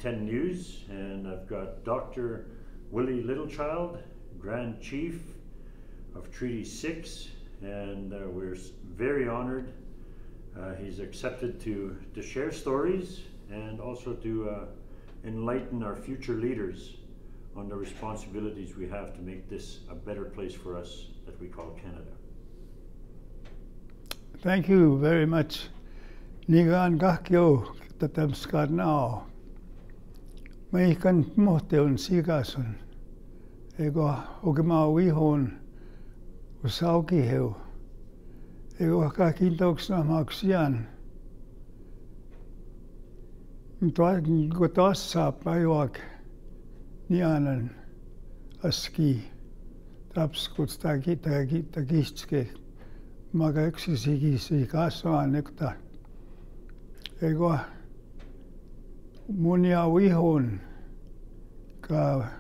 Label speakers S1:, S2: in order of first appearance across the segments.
S1: 10 News, and I've got Dr. Willie Littlechild, Grand Chief of Treaty 6, and we're very honored. He's accepted to share stories and also to enlighten our future leaders on the responsibilities we have to make this a better place for us that we call Canada.
S2: Thank you very much. Nigan gakyo tatamskar now. May kan mohteun sigasun. Ego ogema wihon usauki heu. Ego kakintoks na maksian. Gotas sa payok nianan aski. Tapskut tagistke. Maga eksisigi kasvaan nekta. Ego munia wihon ka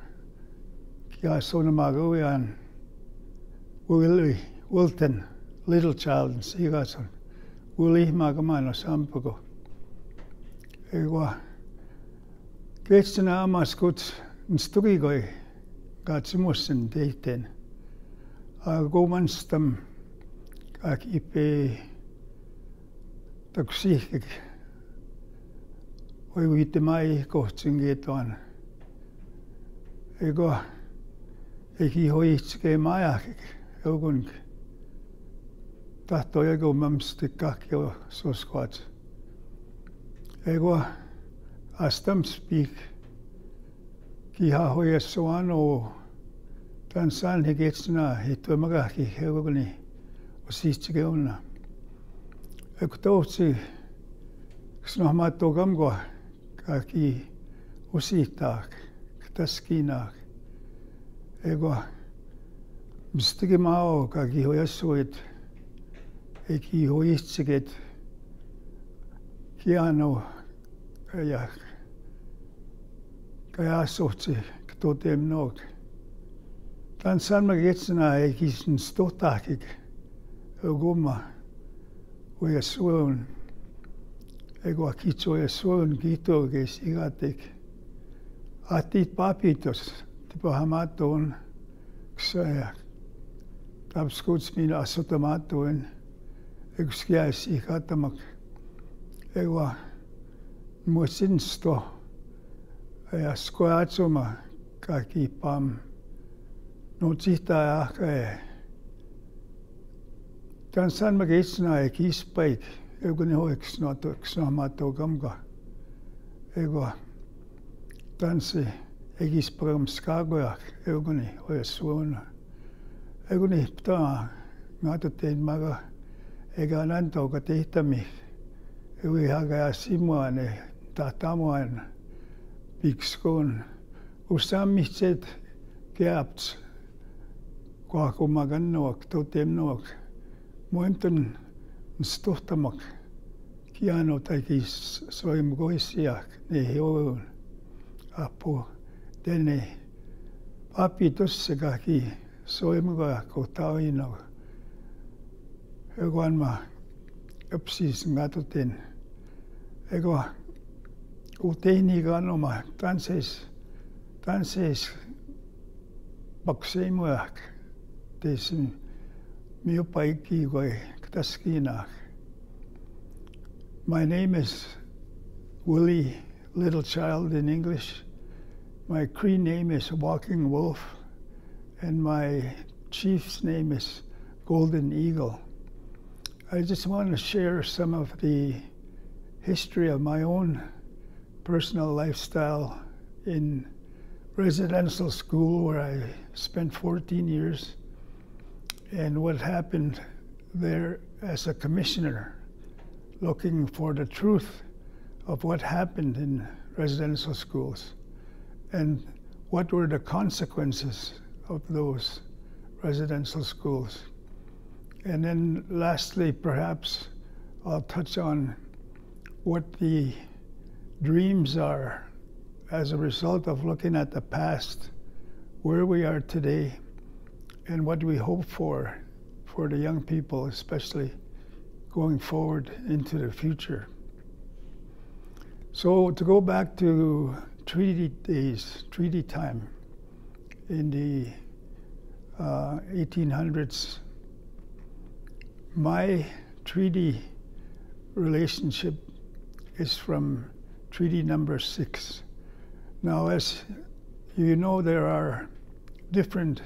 S2: sonamagoyan Willie, Wilton, Littlechild, sigason. Willie magamano sampago. Ego ketsena amaskut nstugigoi katsimussen teiten. Agomanstam kak ipe taksihkik. Oi viitemai kohtsingeetoan. Ego eki hoitske majakik eukunk. Tahto ego mamstikak jo soskvat. Ego astam speak kiha hoiessoano tansan hiketsna hituemagaki eukuni ositske onna. Eko tohtsi ksnohmattogamgo kaki usitak, ktaskinak. Ego mstigi mao kaki hoiassuit eki hoitsiget kiano kaya sohtsi ktotemnog. Tansan magetsna eki stotakik eugoma hoiassuun. Ego kitso ja suun kitoges igatik. Atit papitos tipo hamatoon ksaya. Tapskuts mina asotamatoon. Ego skias ikatamak. Ego musinsto. Ja skoatsoma kaki pam. Notsita ahkae. Tansan magetsna e kispaik. Ego ne hoiks nohmato gamga. Ego tansi egis programskagoyak ego ne hoiassuuna. Ego ne ptaa ngatotein maga ega nantoga tehtami. Ego ihaga ja simuane tahtamuan pikskoon. Usammitset keapts koakumagannoak totemnoak. Muenton stohtamak kiano takis soimgoisiak ne heoun apu dene papitosse kaki soimgoa kohtauino ego anma epsis ngatoten ego utehniganoma tanses bakseimuak tesin miopaiki goi ktaskinak. My name is Willie Littlechild in English. My Cree name is Walking Wolf, and my chief's name is Golden Eagle. I just want to share some of the history of my own personal lifestyle in residential school where I spent 14 years and what happened there as a commissioner looking for the truth of what happened in residential schools and what were the consequences of those residential schools. And then lastly, perhaps I'll touch on what the dreams are as a result of looking at the past, where we are today, and what we hope for the young people, especially going forward into the future. So to go back to treaty days, treaty time in the 1800s. My treaty relationship is from treaty number 6. Now, as you know, there are different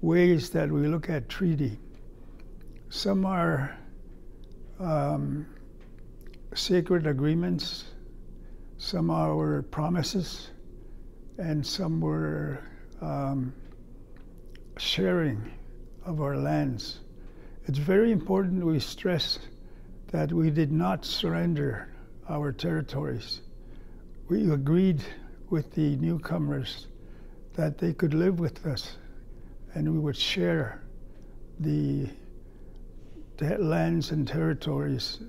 S2: ways that we look at treaty. Some are sacred agreements, some are promises, and some were sharing of our lands. It's very important we stress that we did not surrender our territories. We agreed with the newcomers that they could live with us and we would share the lands and territories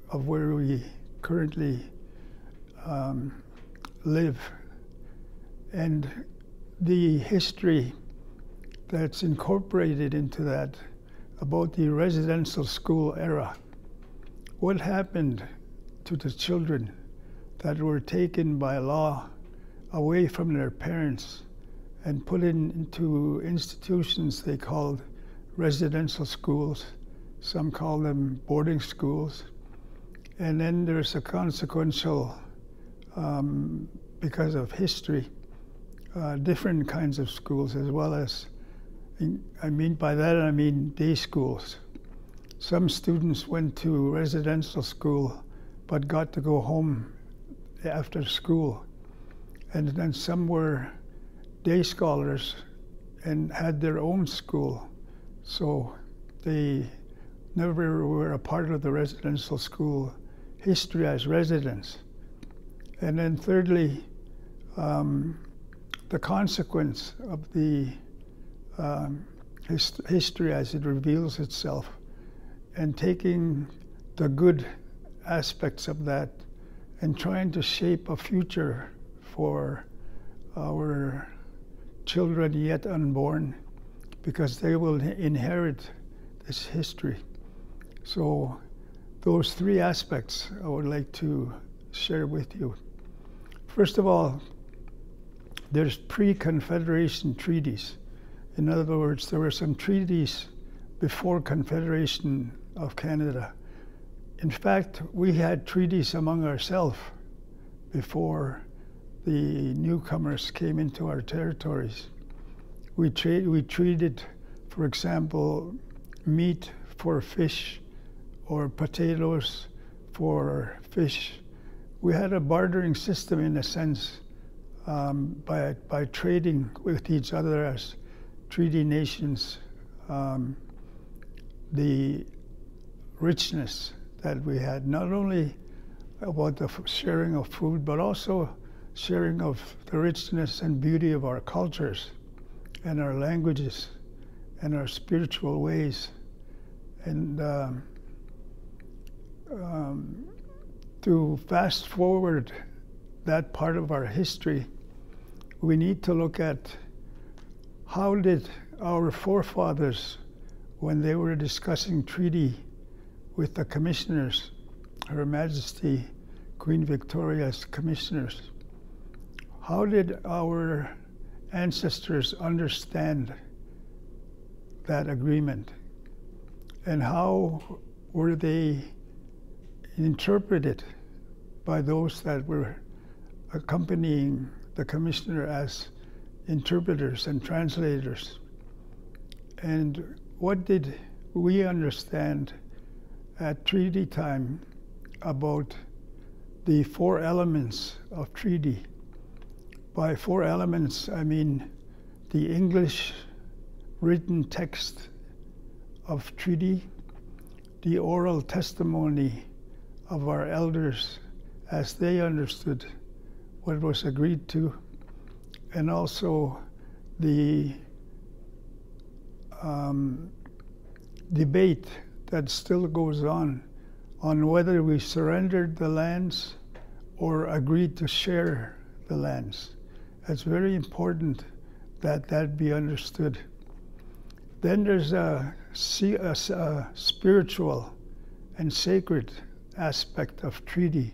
S2: of where we currently live. And the history that's incorporated into that about the residential school era. What happened to the children that were taken by law away from their parents and put into institutions they called residential schools. Some call them boarding schools. And then there's a consequential, because of history, different kinds of schools as well as, I mean day schools. Some students went to residential school but got to go home after school. And then some were day scholars and had their own school. So they never were a part of the residential school history as residents. And then thirdly, the consequence of the history as it reveals itself and taking the good aspects of that and trying to shape a future for our children yet unborn, because they will inherit this history. So those three aspects I would like to share with you. First of all, there's pre-Confederation treaties. In other words, there were some treaties before Confederation of Canada. In fact, we had treaties among ourselves before the newcomers came into our territories. We treated, for example, meat for fish or potatoes for fish. We had a bartering system in a sense by trading with each other as treaty nations, the richness that we had, not only about the sharing of food, but also sharing of the richness and beauty of our cultures and our languages and our spiritual ways. And to fast forward that part of our history, we need to look at how did our forefathers, when they were discussing treaty with the commissioners, Her Majesty Queen Victoria's commissioners, how did our ancestors understand that agreement? And how were they interpreted by those that were accompanying the commissioner as interpreters and translators? And what did we understand at treaty time about the 4 elements of treaty? By 4 elements, I mean the English written text of treaty, the oral testimony of our elders as they understood what was agreed to, and also the debate that still goes on whether we surrendered the lands or agreed to share the lands. It's very important that that be understood. Then there's a spiritual and sacred aspect of treaty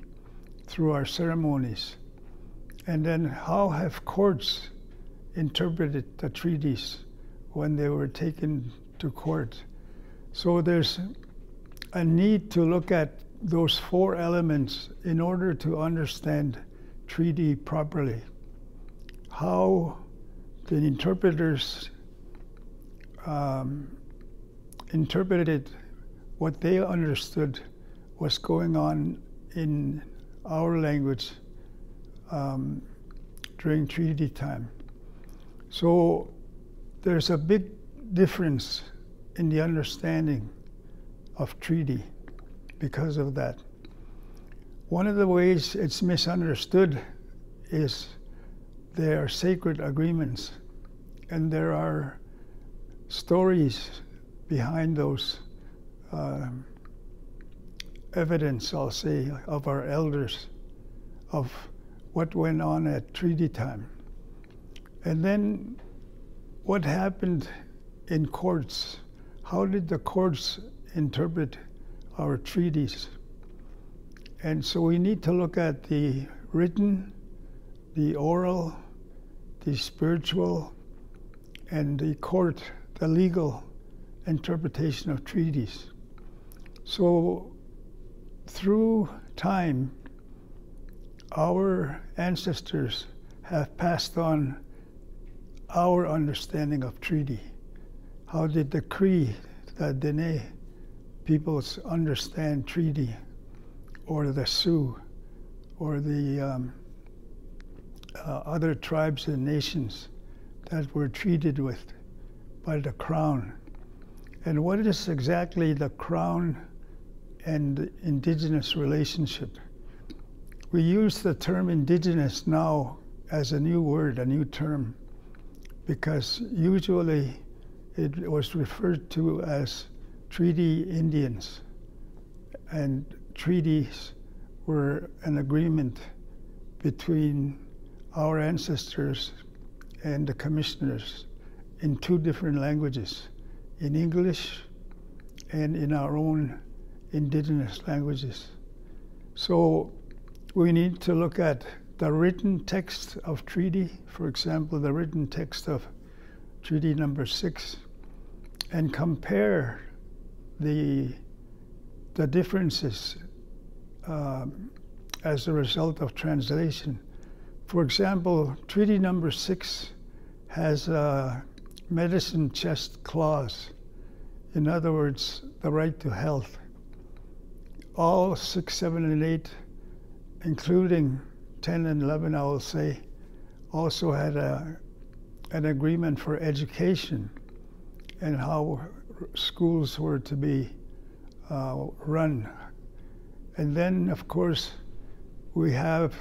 S2: through our ceremonies. And then how have courts interpreted the treaties when they were taken to court? So there's a need to look at those four elements in order to understand treaty properly. How the interpreters interpreted what they understood was going on in our language during treaty time. So there's a big difference in the understanding of treaty because of that. One of the ways it's misunderstood is they are sacred agreements, and there are stories behind those evidence, I'll say, of our elders, of what went on at treaty time. And then what happened in courts? How did the courts interpret our treaties? And so we need to look at the written, the oral, the spiritual, and the court, the legal interpretation of treaties. So through time, our ancestors have passed on our understanding of treaty. How did the Cree, the Dene peoples understand treaty, or the Sioux, or the other tribes and nations that were treated with by the Crown? And what is exactly the Crown and indigenous relationship? We use the term indigenous now as a new word, a new term, because usually it was referred to as treaty Indians, and treaties were an agreement between our ancestors and the commissioners in two different languages, in English and in our own indigenous languages. So we need to look at the written text of treaty, for example, the written text of Treaty Number 6, and compare the differences as a result of translation. For example, Treaty Number 6 has a medicine chest clause. In other words, the right to health. All 6, 7, and 8, including 10 and 11, I will say, also had an agreement for education and how schools were to be run. And then, of course, we have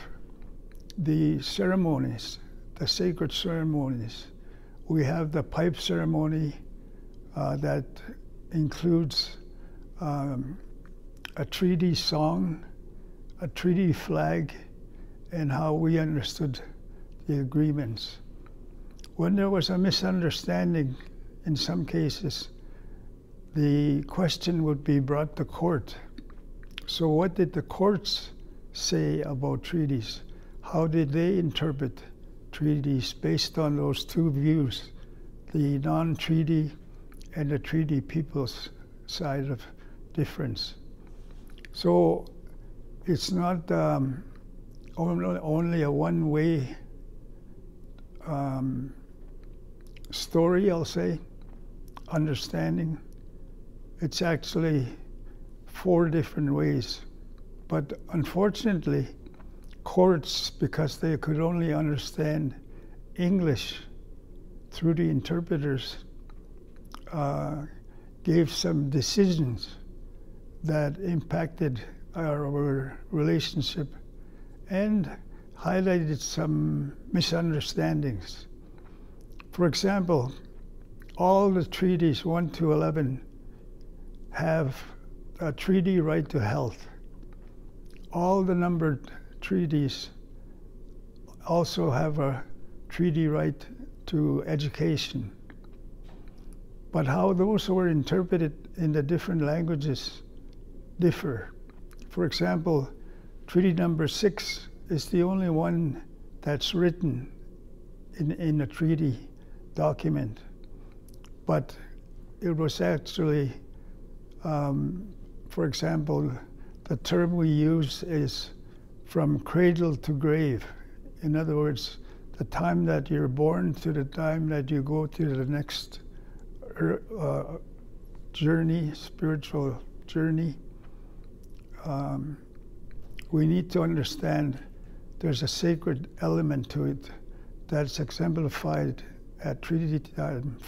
S2: the ceremonies, the sacred ceremonies. We have the pipe ceremony that includes a treaty song, a treaty flag, and how we understood the agreements. When there was a misunderstanding, in some cases, the question would be brought to court. So what did the courts say about treaties? How did they interpret treaties based on those two views, the non-treaty and the treaty people's side of difference? So it's not only a one-way story, I'll say, understanding. It's actually 4 different ways. But unfortunately, courts, because they could only understand English through the interpreters, gave some decisions that impacted our relationship and highlighted some misunderstandings. For example, all the treaties 1 to 11 have a treaty right to health. All the numbered treaties also have a treaty right to education. But how those were interpreted in the different languages differ. For example, Treaty Number 6 is the only one that's written in a treaty document. But it was actually, for example, the term we use is from cradle to grave. In other words, the time that you're born to the time that you go to the next journey, spiritual journey. We need to understand there's a sacred element to it that's exemplified at treaty time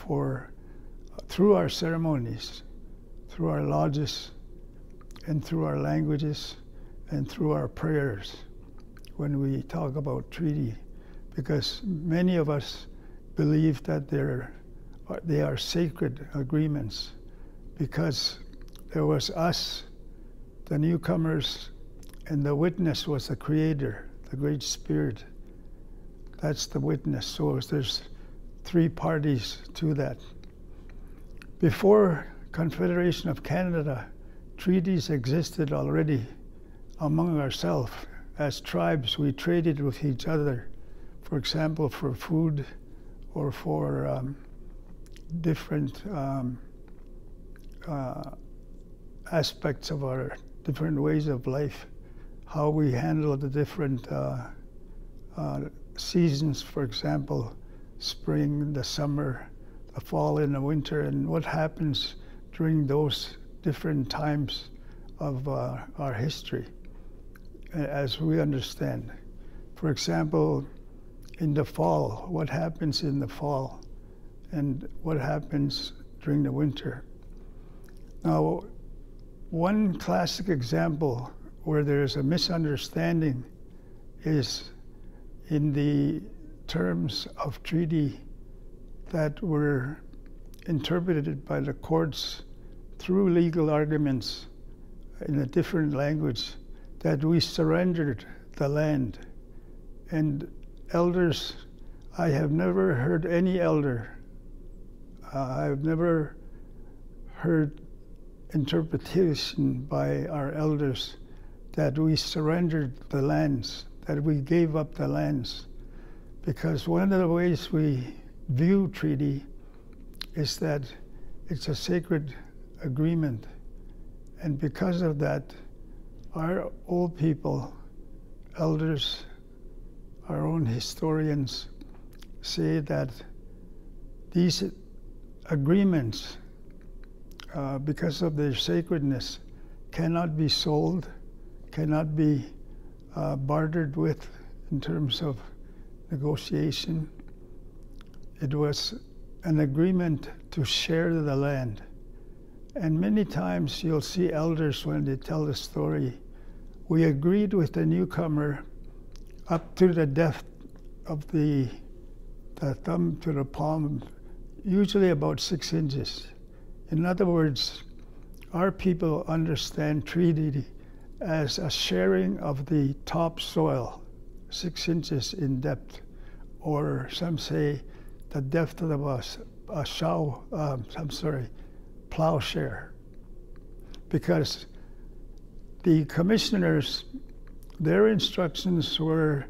S2: through our ceremonies, through our lodges, and through our languages, and through our prayers when we talk about treaty, because many of us believe that they are sacred agreements, because there was us, the newcomers, and the witness was the Creator, the Great Spirit. That's the witness. So there's three parties to that. Before Confederation of Canada, treaties existed already among ourselves. As tribes, we traded with each other, for example, for food or for different aspects of our different ways of life, how we handle the different seasons, for example, spring, the summer, the fall, and the winter, and what happens during those different times of our history, as we understand. For example, in the fall, what happens in the fall, and what happens during the winter. Now, one classic example where there's a misunderstanding is in the terms of treaty that were interpreted by the courts through legal arguments in a different language, that we surrendered the land. And elders, I have never heard any elder, I've never heard interpretation by our elders that we surrendered the lands, that we gave up the lands. Because one of the ways we view treaty is that it's a sacred agreement. And because of that, our old people, elders, our own historians, say that these agreements, because of their sacredness, cannot be sold, cannot be bartered with in terms of negotiation. It was an agreement to share the land. And many times you'll see elders when they tell the story, we agreed with the newcomer up to the depth of the thumb to the palm, usually about 6 inches. In other words, our people understand treaty as a sharing of the topsoil, 6 inches in depth, or some say the depth of a plowshare. Because the commissioners, their instructions were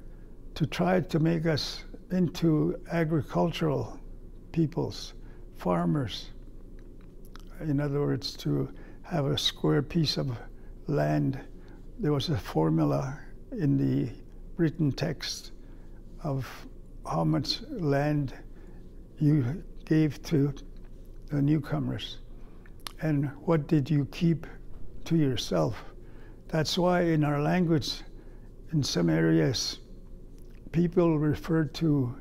S2: to try to make us into agricultural peoples, farmers. In other words, to have a square piece of land. There was a formula in the written text of how much land you gave to the newcomers and what did you keep to yourself. That's why in our language, in some areas, people refer to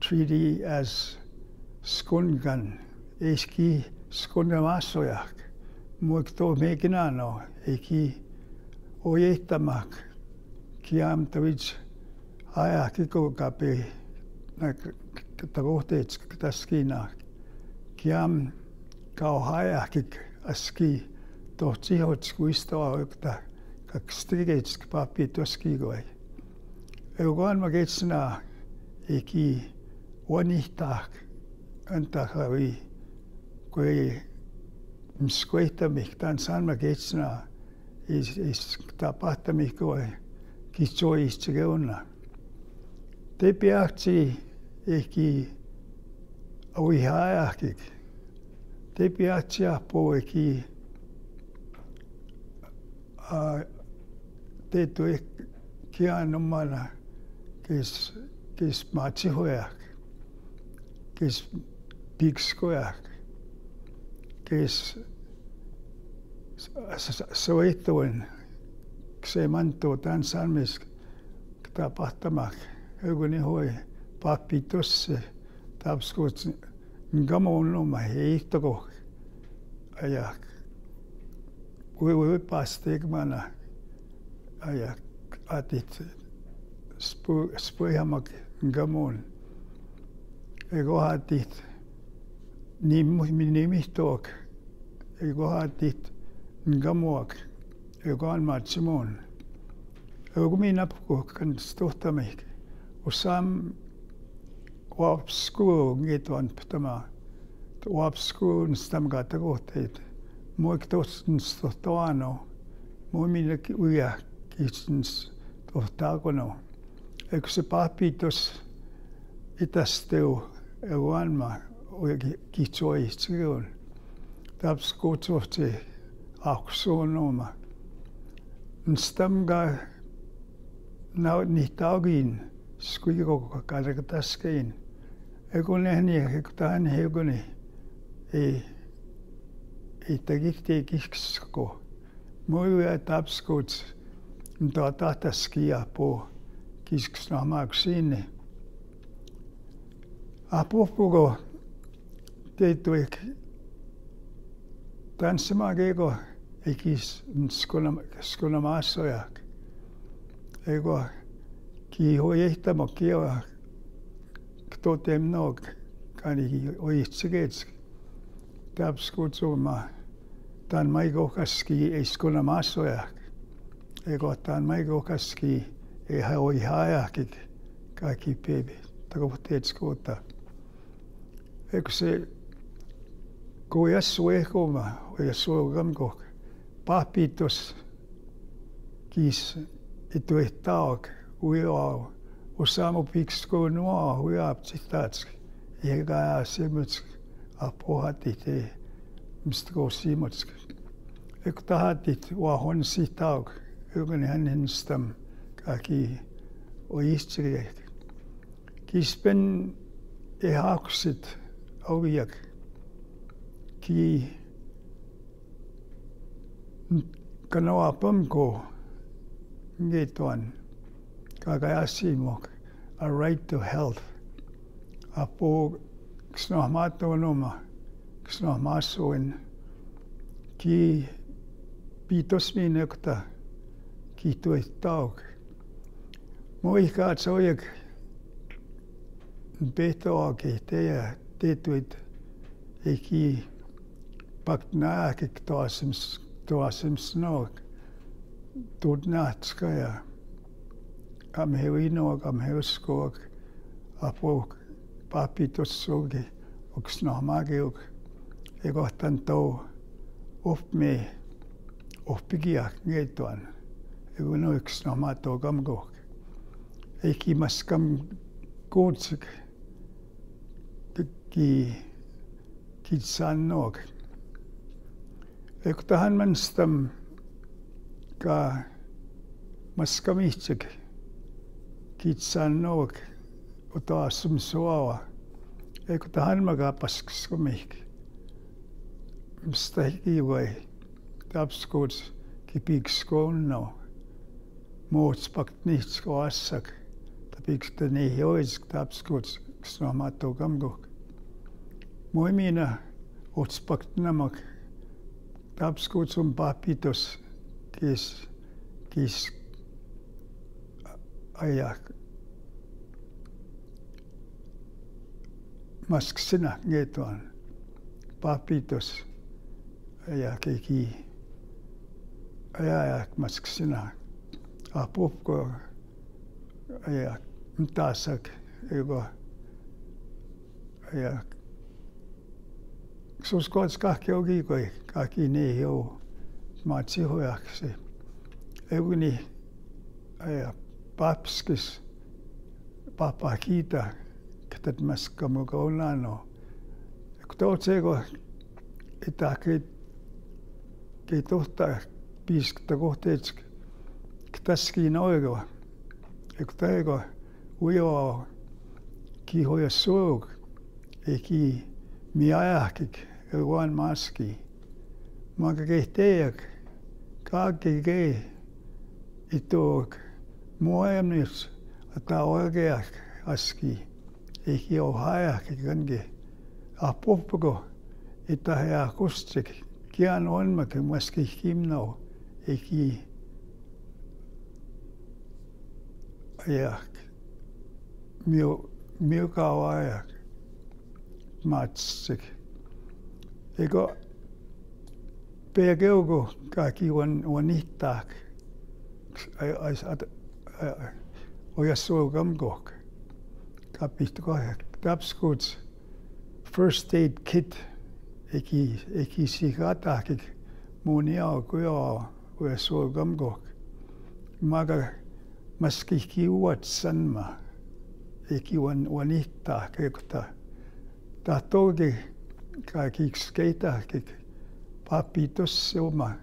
S2: treaty as skungan, eski skunamasoyak, muikto mekinano, eki oyetamak, kiam tawich ayakiko kape na tagote taskina, kiam kauhayakik aski tohtihots kuisto aukta kakstigets papi toskigoy. Eugan magetsna eki wanihtak antakawi kwe mskweta miktan san magetsna is tapata mikoy kichoi istigeuna. te piakti eki auihaakik. Te piakti apo eki te tue kia nomana kis matsihoyak, kis pikskoyak, kis soituen se manto tan salmis tapahtamak euguni hoi pappi tosse tapskot ngamon no ma heitoko ayak we pastek mana ayak atit spoihamak ngamon ego atit nimihtok ego atit ngamoak ego matsimon ego minapko kan stohtamik usam wapsku ngitwan ptama wapsku nstam gatagotet moiktos nstohtoano moiminak uya kitsns tohtagono ego se papitos itasteu ego anma kitsoi tsigon tapskotsohti aksuonoma nstamga nihtaugin skuiko karakataskein egonehni ektaan hegoni tagikte kisksko moja tapskots ntataskia po kisksnamaksine apopugo teituik tanssimakego ekis skonamassoyak ego ki hoihtamo kieva ktotemnog kani oitsigets tapskutsuma tan maigokaski skonamassoyak ego tan maigokaski hoihajakik kaki pebe takotetskota ego se koyassuehkoma oyassuogamkok papitos kis ituehtaok uiao usamo piksko nuo uiaptsitats ega simuts apohatite mstkosimutsk ektahatit wahon sitauk ugani haninstam kaki oistrek kispen ehaksit auiak ki kanoapamko ngituan kakayasimok a right to health apo ksnohmatonoma ksnohmasoin ki pitosminekta ki tuittauk moihkaatsoyak betoake tetuit eki paknaakik toasims nok tudnaatskaya amheuinoak amheuskoak apo papitossogi oksnohmageuk egohtan tou oppigiak ngeituan eguno oksnohmatogamgok eki maskam kuutsik kitsannok ektahan manstam ka maskamitsik kitsannok utaasum suava ektahan magapaskiskumik mstahikiwai tapskots kipikskoonno mootspaknitskoassak tapikstani joisk tapskots ksnohmatogamgok moimina otspaknamak tapskotsum papitos kis ayak masksina ngetuan papitos ayak eki ayak masksina apopko ayak mtasak ego ayak suskots kahki ogikoi kahki neho matsihojaksi eguni ayak papskis papakita katat mas kamukaulano. Kutautsego ita ke tohta piis takohteets ktaski noego. Ekutego uyo ki hoyasog eki miajahkik eguan maski. Magakehteek kaakike itook muajamnis ataoageak aski eki ohajahkik kange apoppago itahea kustik kian onmak maski kimnau eki ajak miukawajak matsik ego peageugo kaki wanihtak oyasuogamgok kapitkohak tapskuts first aid kit eki sikatakik muniao kuyo oyasuogamgok maga maskikiuat sanma eki wanihtak ekta tahtoge kaki skeitakik papitos oma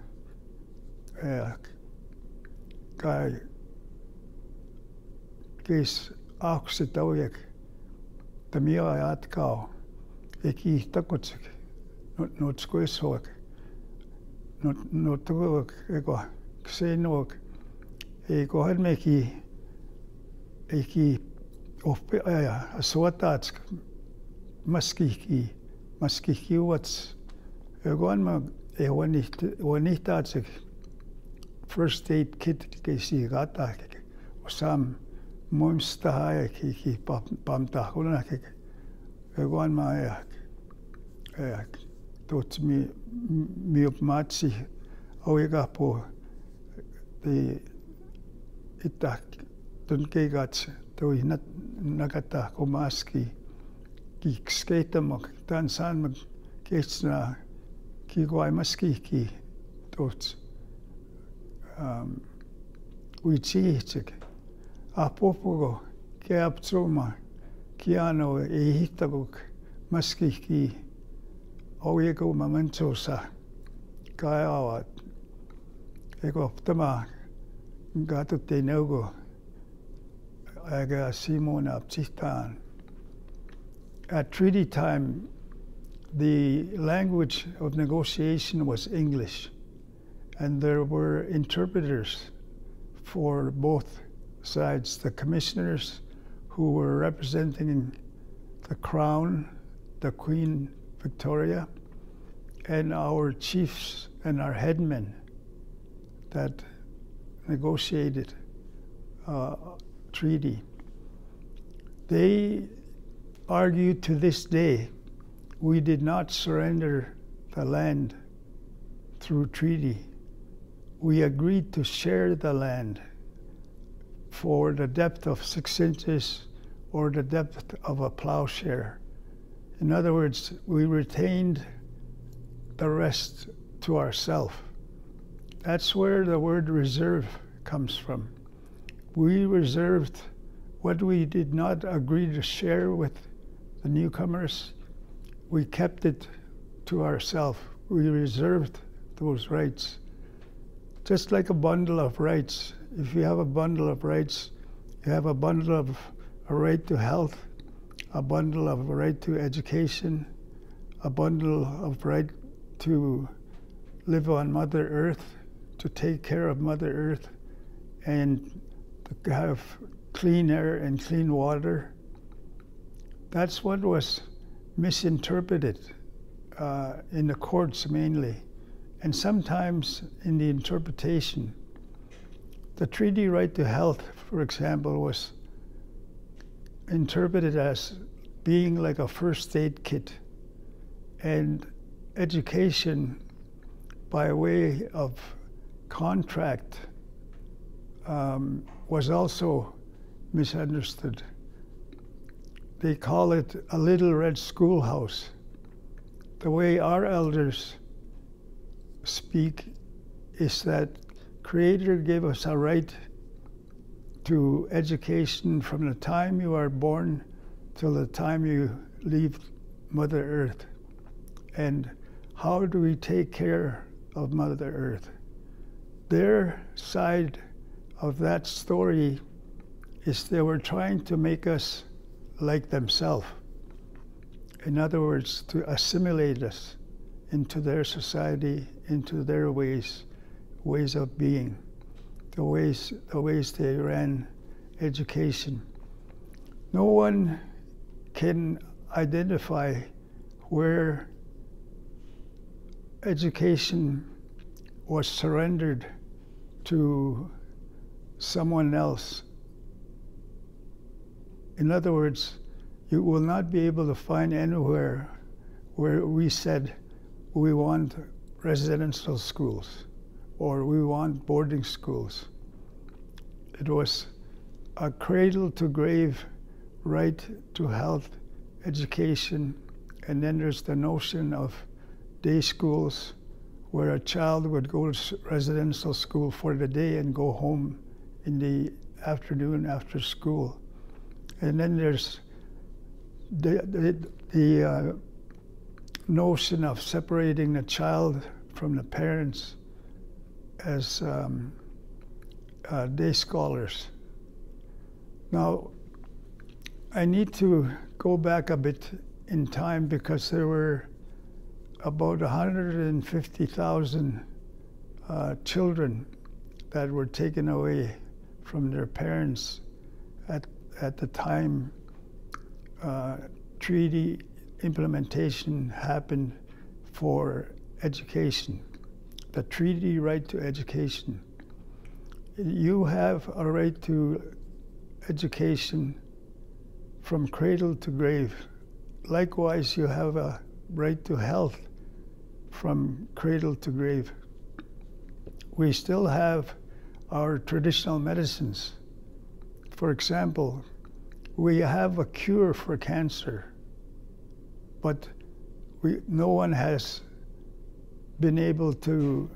S2: kai kes auksitaujak tamia atkao eki takotsik notskoisoak notuak ego ksenoak ego hermeki eki oppe asuatatsk maskiki wats egon ma wanihtatsik first aid kit kesi gata osam monstahaya ki pamtahulana egon ma yak tot mi opmatsi oiga po de itak tunkegats to nagata komaski ki skatemak tan san ketsna ki guaimaski ki tot uitsiitsik apopugo keaptsuma kiano ehitaguk maski ki oiego mamantosa kaiawat ego tama gato tenogo aga simona aptistan. At treaty time, the language of negotiation was English, and there were interpreters for both sides, the commissioners who were representing the Crown, the Queen Victoria, and our chiefs and our headmen that negotiated treaty. They argued to this day, we did not surrender the land through treaty. We agreed to share the land for the depth of 6 inches or the depth of a plowshare. In other words, we retained the rest to ourselves. That's where the word reserve comes from. We reserved what we did not agree to share with the newcomers. We kept it to ourselves. We reserved those rights. Just like a bundle of rights. If you have a bundle of rights, you have a bundle of a right to health, a bundle of a right to education, a bundle of right to live on Mother Earth, to take care of Mother Earth, and to have clean air and clean water. That's what was misinterpreted in the courts mainly, and sometimes in the interpretation. The treaty right to health, for example, was interpreted as being like a first aid kit, and education by way of contract was also misunderstood. They call it a little red schoolhouse. The way our elders speak is that Creator gave us a right to education from the time you are born till the time you leave Mother Earth. And how do we take care of Mother Earth? Their side of that story is they were trying to make us like themselves. In other words, to assimilate us into their society, into their ways of being, the ways they ran education. No one can identify where education was surrendered to someone else. In other words, you will not be able to find anywhere where we said we want residential schools or we want boarding schools. It was a cradle-to-grave right to health, education, and then there's the notion of day schools where a child would go to residential school for the day and go home in the afternoon after school. And then there's the notion of separating the child from the parents as day scholars. Now, I need to go back a bit in time because there were about 150,000 children that were taken away from their parents at the time treaty implementation happened for education, the treaty right to education. You have a right to education from cradle to grave. Likewise, you have a right to health from cradle to grave. We still have our traditional medicines. For example, we have a cure for cancer, but no one has been able to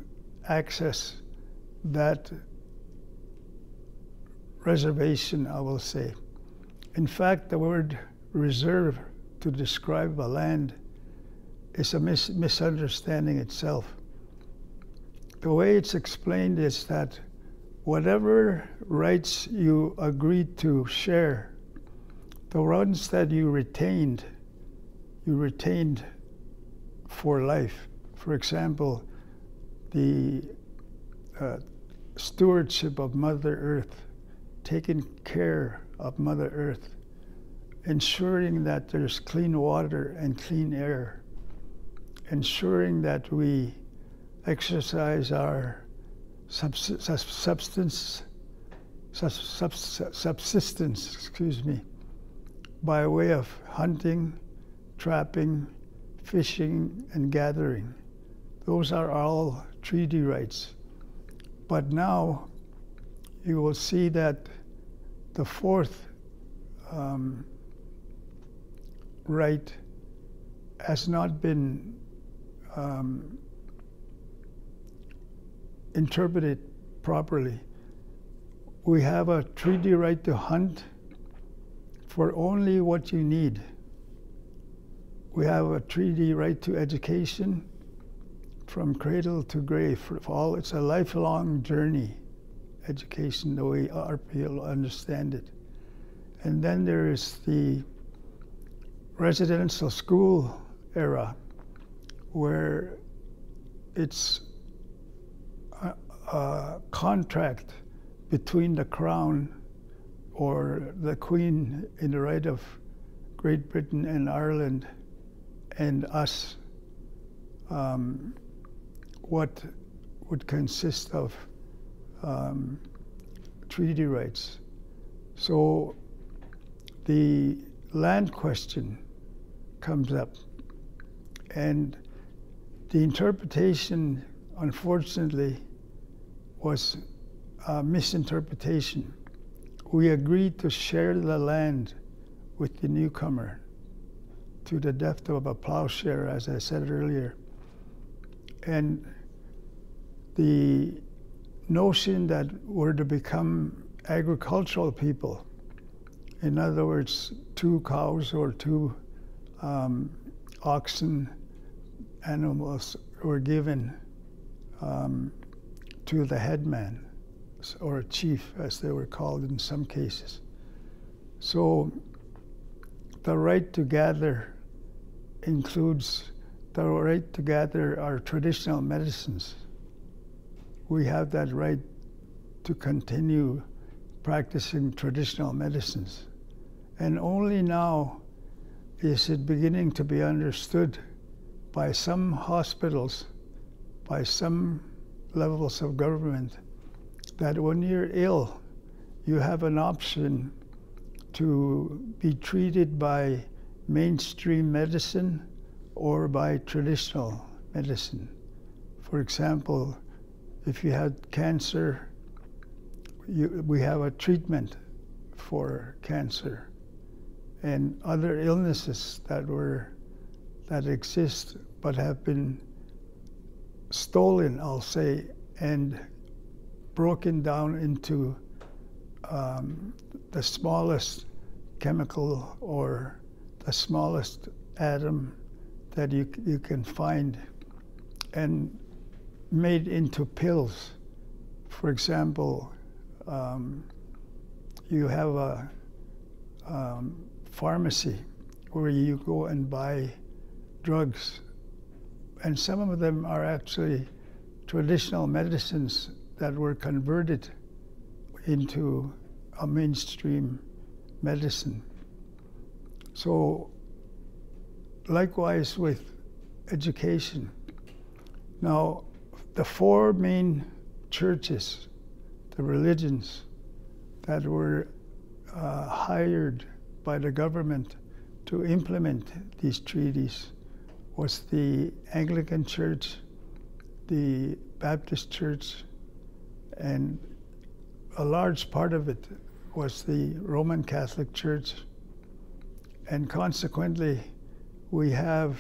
S2: access that reservation, I will say. In fact, the word reserve to describe a land is a misunderstanding itself. The way it's explained is that whatever rights you agreed to share, the ones that you retained for life. For example, the stewardship of Mother Earth, taking care of Mother Earth, ensuring that there's clean water and clean air, ensuring that we exercise our subsistence, by way of hunting, trapping, fishing, and gathering. Those are all treaty rights. But now you will see that the fourth right has not been interpreted properly. We have a treaty right to hunt for only what you need. We have a treaty right to education from cradle to grave. It's a lifelong journey, education, the way our people understand it. And then there is the residential school era, where it's a contract between the Crown or the Queen in the right of Great Britain and Ireland and us, what would consist of treaty rights. So the land question comes up, and the interpretation, unfortunately, was a misinterpretation. We agreed to share the land with the newcomer to the depth of a plowshare, as I said earlier. And the notion that we're to become agricultural people. In other words, 2 cows or 2 oxen animals were given to the headman, or chief, as they were called in some cases. So the right to gather includes the right to gather our traditional medicines. We have that right to continue practicing traditional medicines. And only now is it beginning to be understood by some hospitals, by some levels of government, that when you're ill, you have an option to be treated by mainstream medicine or by traditional medicine. For example, if you had cancer, we have a treatment for cancer, and other illnesses that exist but have been stolen, I'll say, and broken down into the smallest chemical or the smallest atom that you can find, and made into pills. For example, you have a pharmacy where you go and buy drugs, and some of them are actually traditional medicines that were converted into a mainstream medicine. So likewise with education. Now, the 4 main churches, the religions that were hired by the government to implement these treaties was the Anglican Church, the Baptist Church, and a large part of it was the Roman Catholic Church. And consequently, we have,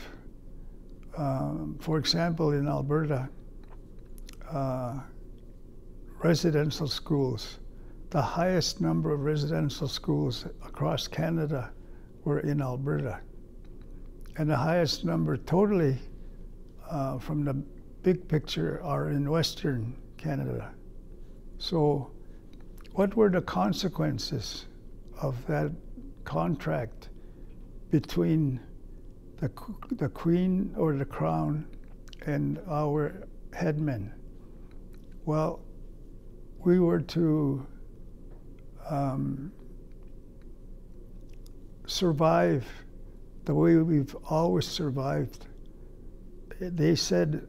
S2: for example, in Alberta, residential schools. The highest number of residential schools across Canada were in Alberta. And the highest number totally from the big picture are in Western Canada. So what were the consequences of that contract between the Queen or the Crown and our headmen? Well, we were to survive the way we've always survived. They said,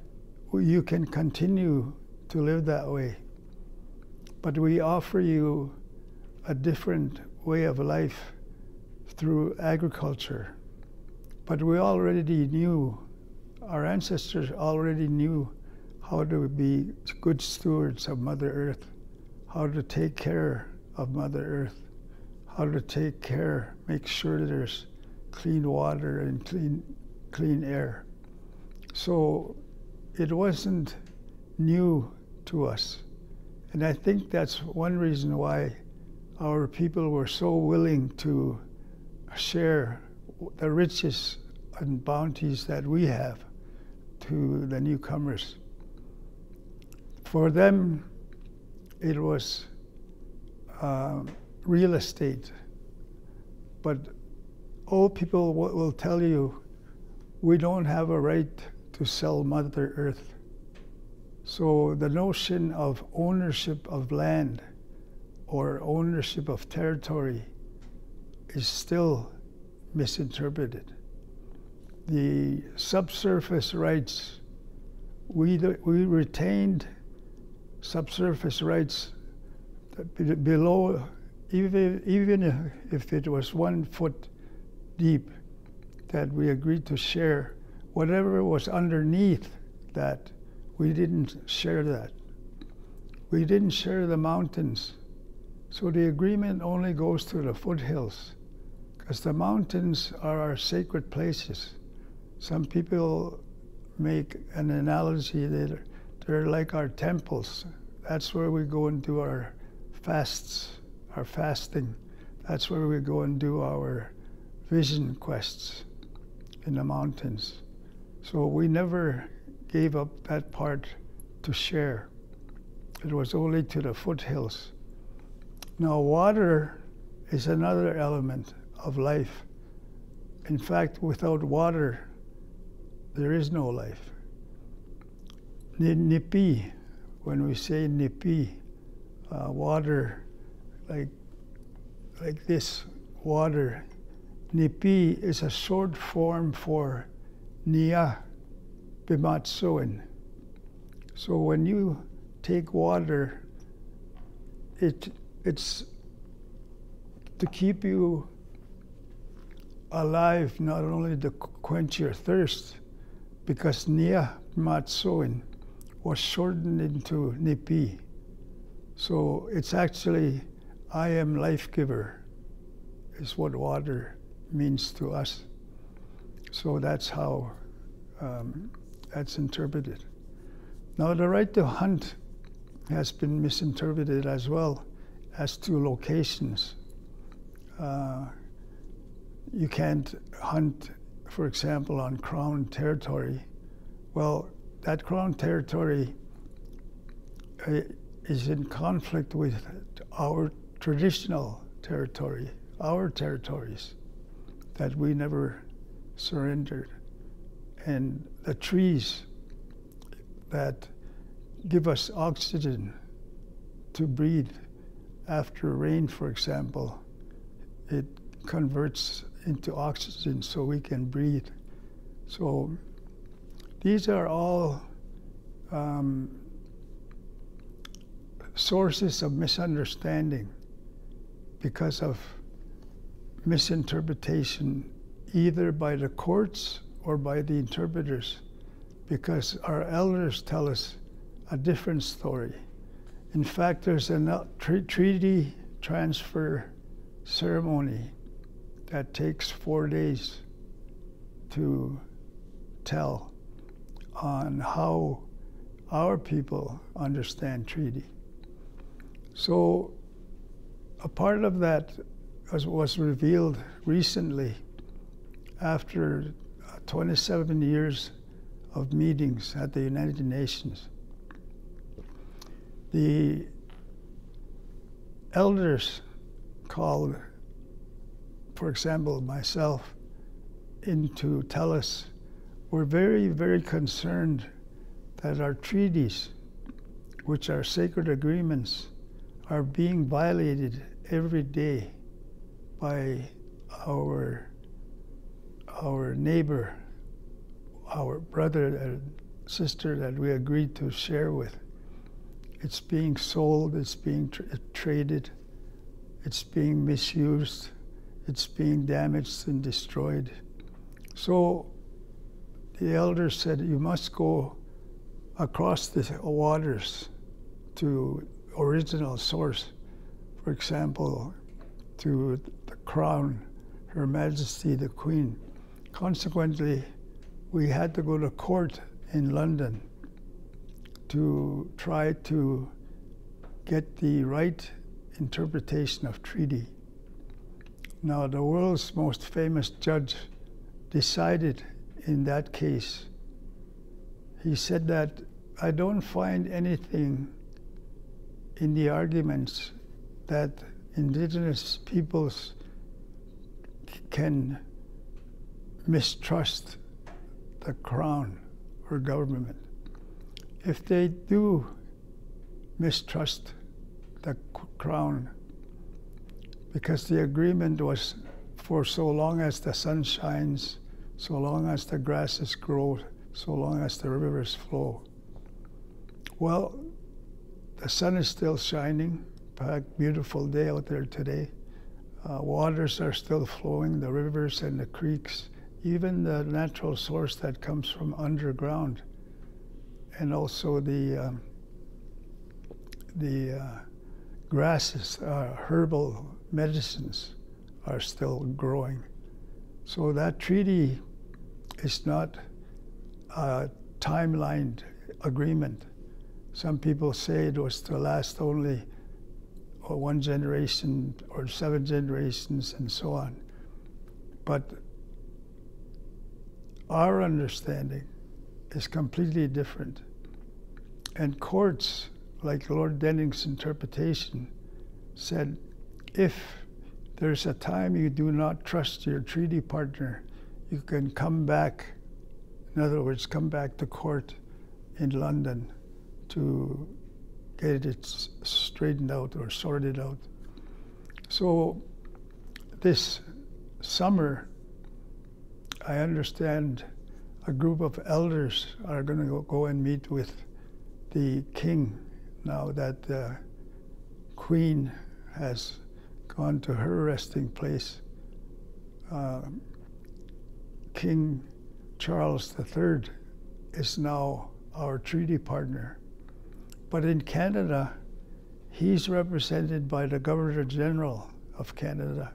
S2: well, you can continue to live that way, but we offer you a different way of life through agriculture. But we already knew, our ancestors already knew how to be good stewards of Mother Earth, how to take care of Mother Earth, how to make sure there's clean water and clean air. So it wasn't new to us. And I think that's one reason why our people were so willing to share the riches and bounties that we have to the newcomers. For them, it was real estate. But old people will tell you, we don't have a right to sell Mother Earth. So the notion of ownership of land or ownership of territory is still misinterpreted. The subsurface rights, we retained subsurface rights below, even if it was 1 foot deep, that we agreed to share. Whatever was underneath that, we didn't share that. We didn't share the mountains. So the agreement only goes to the foothills, because the mountains are our sacred places. Some people make an analogy that they're like our temples. That's where we go and do our fasts our fasting. That's where we go and do our vision quests in the mountains. So we never gave up that part to share. It was only to the foothills. Now, water is another element of life. In fact, without water, there is no life. Nipi, when we say nipi, water, like this water, nipi is a short form for niya bimatsuin. So when you take water, it's to keep you alive, not only to quench your thirst, because niya bimatsuin was shortened into nipi. So it's actually, I am life giver, is what water means to us. So that's how that's interpreted. Now, the right to hunt has been misinterpreted as well as to locations. You can't hunt, for example, on Crown territory. Well, that Crown territory is in conflict with our traditional territory, our territories that we never surrendered. And the trees that give us oxygen to breathe after rain, for example, it converts into oxygen so we can breathe. So these are all sources of misunderstanding because of misinterpretation either by the courts or by the interpreters, because our elders tell us a different story. In fact, there's a treaty transfer ceremony that takes 4 days to tell on how our people understand treaty. So a part of that was revealed recently after 27 years of meetings at the United Nations. The elders called, for example, myself, in to tell us we're very, very concerned that our treaties, which are sacred agreements, are being violated every day by our neighbor, our brother and sister that we agreed to share with. It's being sold, it's being traded, it's being misused, it's being damaged and destroyed. So the elders said, you must go across the waters to original source, for example, to the Crown, Her Majesty the Queen. Consequently, we had to go to court in London to try to get the right interpretation of treaty. Now, the world's most famous judge decided in that case. He said that I don't find anything in the arguments that indigenous peoples can mistrust the Crown or government. If they do mistrust the Crown, because the agreement was for so long as the sun shines, so long as the grasses grow, so long as the rivers flow. Well, the sun is still shining. In fact, beautiful day out there today. Waters are still flowing, the rivers and the creeks, even the natural source that comes from underground, and also the grasses, herbal medicines are still growing. So that treaty is not a timelined agreement. Some people say it was to last only or one generation or 7 generations and so on. But our understanding is completely different. And courts, like Lord Denning's interpretation, said if there's a time you do not trust your treaty partner, you can come back, in other words, come back to court in London to get it straightened out or sorted out. So this summer, I understand a group of elders are going to go and meet with the king now that the queen has gone to her resting place. King Charles III is now our treaty partner. But in Canada, he's represented by the Governor General of Canada.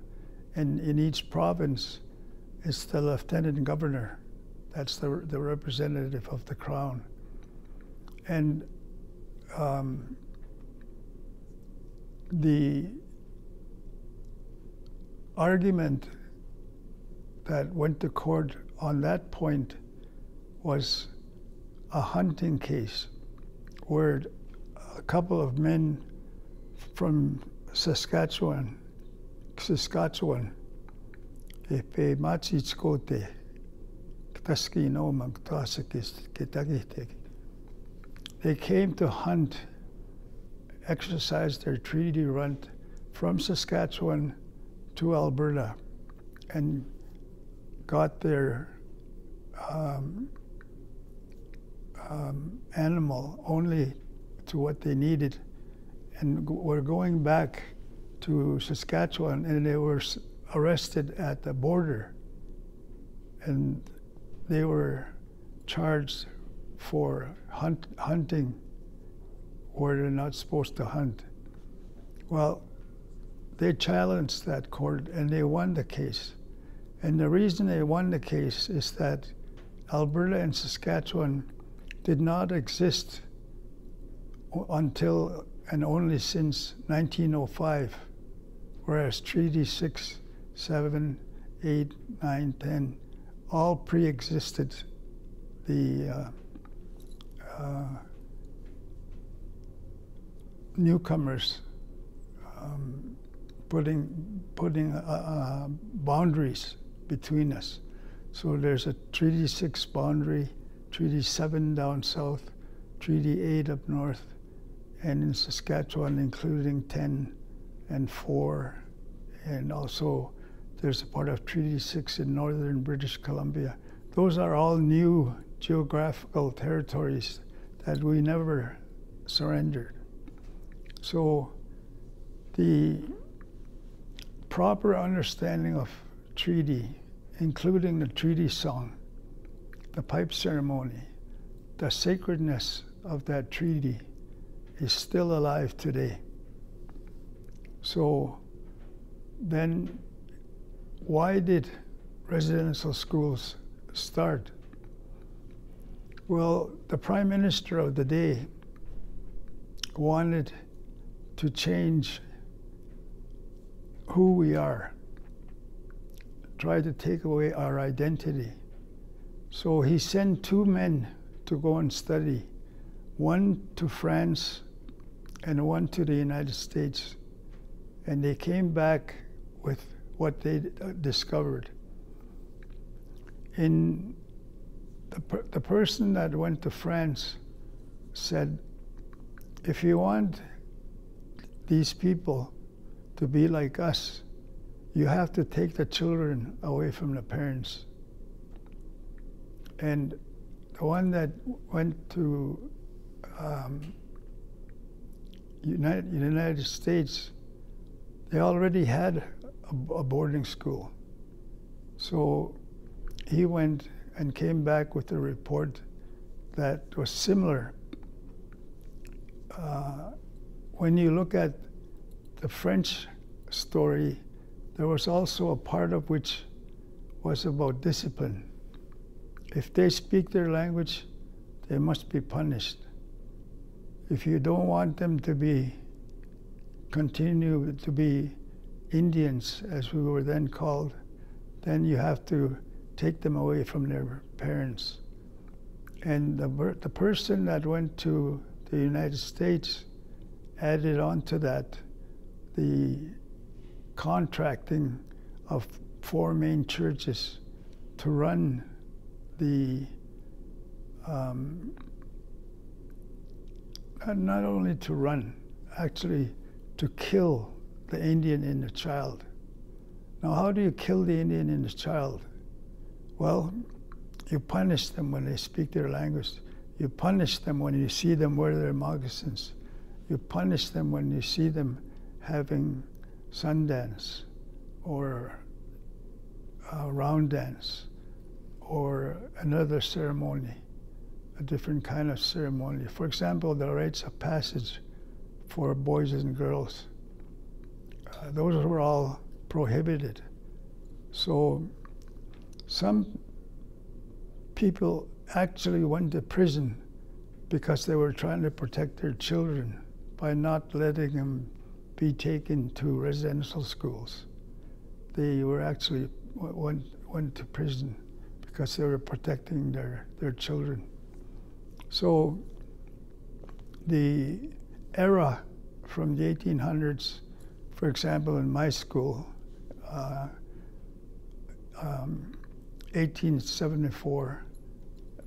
S2: And in each province, it's the Lieutenant Governor. That's the representative of the Crown. And the argument that went to court on that point was a hunting case where a couple of men from Saskatchewan, they came to hunt, exercise their treaty right from Saskatchewan to Alberta, and got their animal only to what they needed, and were going back to Saskatchewan, and they were arrested at the border, and they were charged for hunting where they're not supposed to hunt. Well, they challenged that court and they won the case. And the reason they won the case is that Alberta and Saskatchewan did not exist until and only since 1905, whereas Treaty 6, 7, 8, 9, 10 all pre-existed the newcomers putting boundaries between us. So there's a Treaty 6 boundary, Treaty 7 down south, Treaty 8 up north, and in Saskatchewan including 10 and 4, and also there's a part of Treaty 6 in northern British Columbia. Those are all new geographical territories that we never surrendered. So the proper understanding of treaty, including the treaty song, the pipe ceremony, the sacredness of that treaty is still alive today. So then why did residential schools start? Well, the Prime Minister of the day wanted to change who we are, try to take away our identity. So he sent 2 men to go and study, one to France and one to the United States. And they came back with what they discovered. In the person that went to France said, if you want these people to be like us, you have to take the children away from the parents. And the one that went to United States, they already had a boarding school. So he went and came back with a report that was similar. When you look at the French story, there was also a part of which was about discipline. If they speak their language, they must be punished. If you don't want them to be continue to be Indians, as we were then called, then you have to take them away from their parents. And the person that went to the United States added on to that the contracting of 4 main churches to run the, not only to run, actually to kill the Indian in the child. Now, how do you kill the Indian in the child? Well, you punish them when they speak their language. You punish them when you see them wear their moccasins. You punish them when you see them having sundance or a round dance or another ceremony, a different kind of ceremony. For example, the rites of passage for boys and girls. Those were all prohibited. So some people actually went to prison because they were trying to protect their children by not letting them be taken to residential schools. They were actually went to prison because they were protecting their children. So the era from the 1800s, for example, in my school, 1874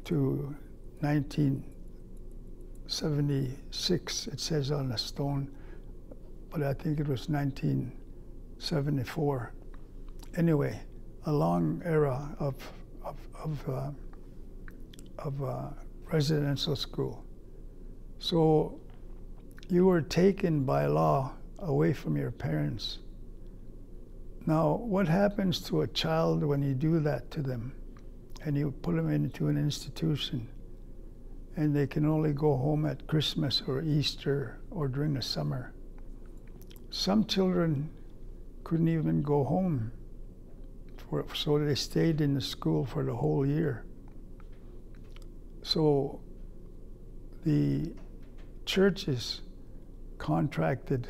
S2: to 1976, it says on the stone, but I think it was 1974. Anyway, a long era of residential school. So you were taken by law away from your parents. Now, what happens to a child when you do that to them and you put them into an institution and they can only go home at Christmas or Easter or during the summer? Some children couldn't even go home, so they stayed in the school for the whole year. So the churches contracted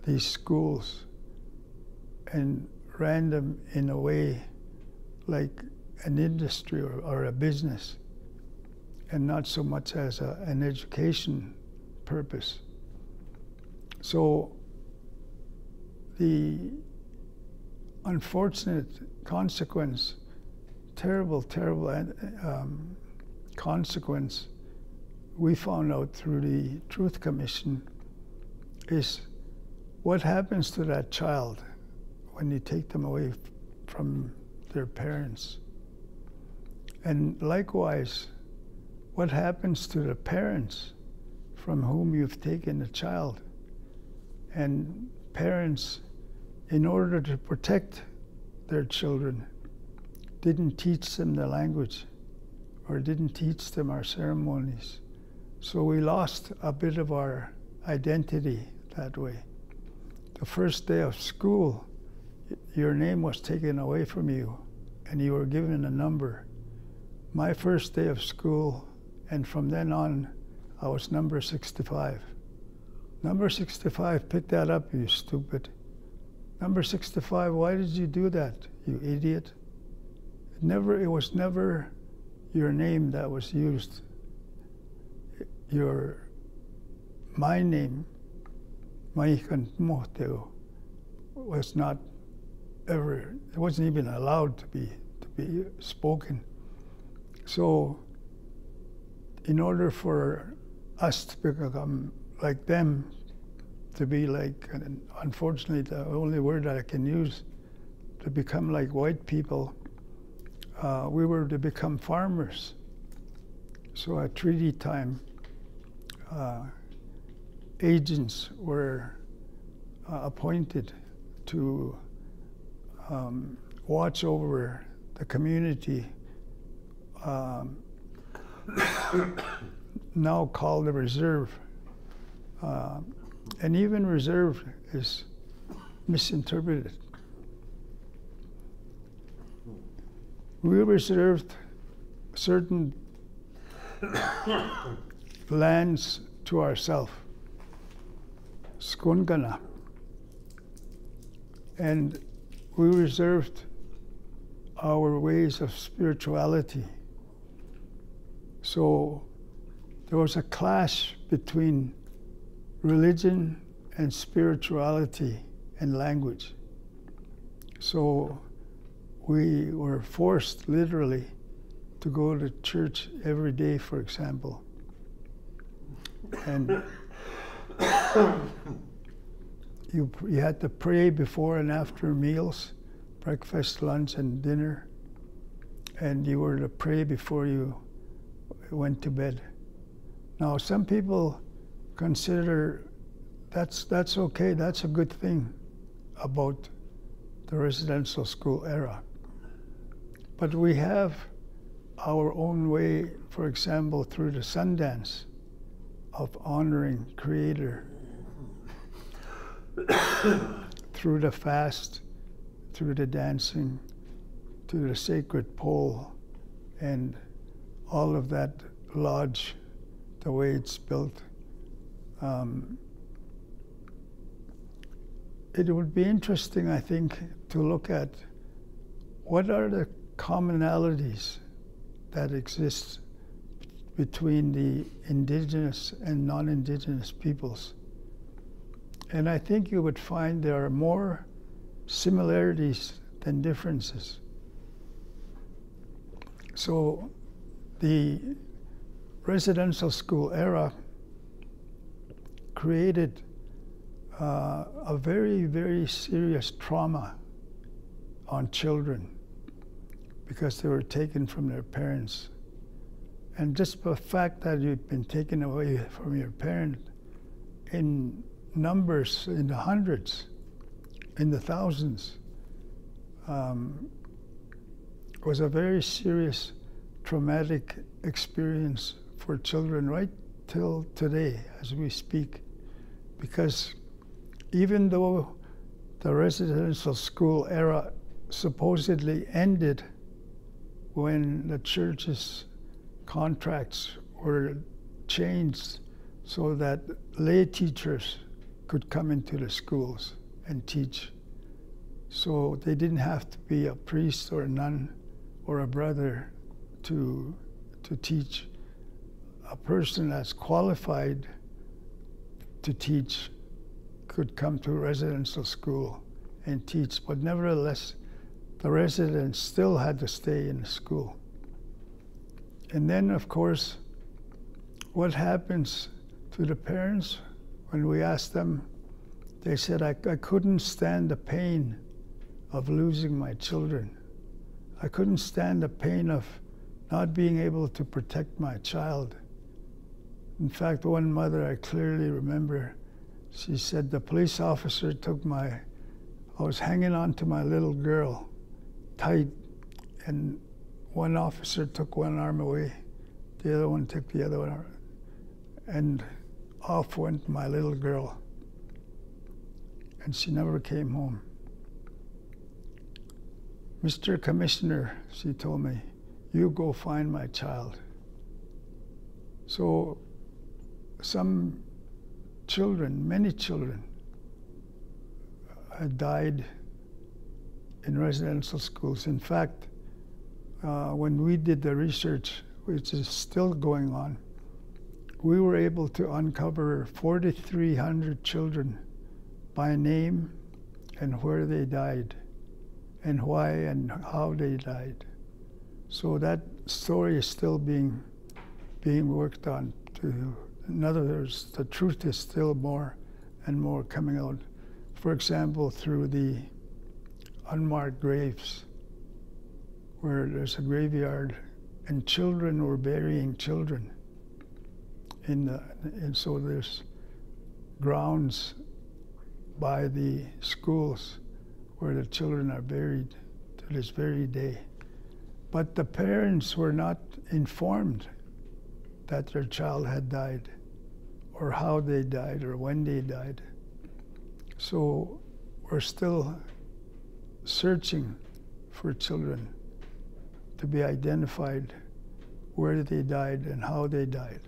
S2: these schools and ran them in a way like an industry or a business, and not so much as an education purpose. So the unfortunate consequence, terrible consequence we found out through the Truth Commission is what happens to that child when you take them away from their parents. And likewise, what happens to the parents from whom you've taken the child? And parents, in order to protect their children, didn't teach them the language or didn't teach them our ceremonies. So we lost a bit of our identity that way. The first day of school, your name was taken away from you and you were given a number. My first day of school, and from then on, I was number 65. Number 65, pick that up, you stupid. Number 65, why did you do that, you idiot? It was never your name that was used. My name, Maikan Mohteo, was not ever, it wasn't even allowed to be spoken. So in order for us to become like them, to be like, and unfortunately the only word that I can use, to become like white people, we were to become farmers. So at treaty time, agents were appointed to watch over the community, now called the reserve. And even reserve is misinterpreted. We reserved certain lands to ourselves. Skungana. And we reserved our ways of spirituality. So there was a clash between religion and spirituality and language. So we were forced, literally, to go to church every day, for example. And you had to pray before and after meals, breakfast, lunch, and dinner. And you were to pray before you went to bed. Now, some people consider that's okay, that's a good thing about the residential school era. But we have our own way, for example, through the Sundance, of honoring Creator, through the fast, through the dancing, to the sacred pole, and all of that lodge, the way it's built. It would be interesting, I think, to look at what are the commonalities that exist between the indigenous and non-indigenous peoples. And I think you would find there are more similarities than differences. So the residential school era created a very, very serious trauma on children because they were taken from their parents. And just the fact that you've been taken away from your parent in numbers, in the hundreds, in the thousands, was a very serious traumatic experience for children right till today as we speak. Because even though the residential school era supposedly ended when the church's contracts were changed so that lay teachers could come into the schools and teach. So they didn't have to be a priest or a nun or a brother to teach. A person that's qualified to teach could come to a residential school and teach, but nevertheless, the residents still had to stay in the school. And then, of course, what happens to the parents when we asked them? They said, I couldn't stand the pain of losing my children. I couldn't stand the pain of not being able to protect my child. In fact, one mother I clearly remember, she said, the police officer took I was hanging on to my little girl tight, and one officer took one arm away, the other one took the other one, and off went my little girl. And she never came home. Mr. Commissioner, she told me, you go find my child. So some children, many children, died in residential schools. In fact, when we did the research, which is still going on, we were able to uncover 4,300 children by name and where they died and why and how they died. So that story is still being worked on. In other words, the truth is still more and more coming out. For example, through the unmarked graves, where there's a graveyard and children were burying children. And so there's grounds by the schools where the children are buried to this very day. But the parents were not informed that their child had died, or how they died, or when they died. So we're still searching for children to be identified, where they died and how they died.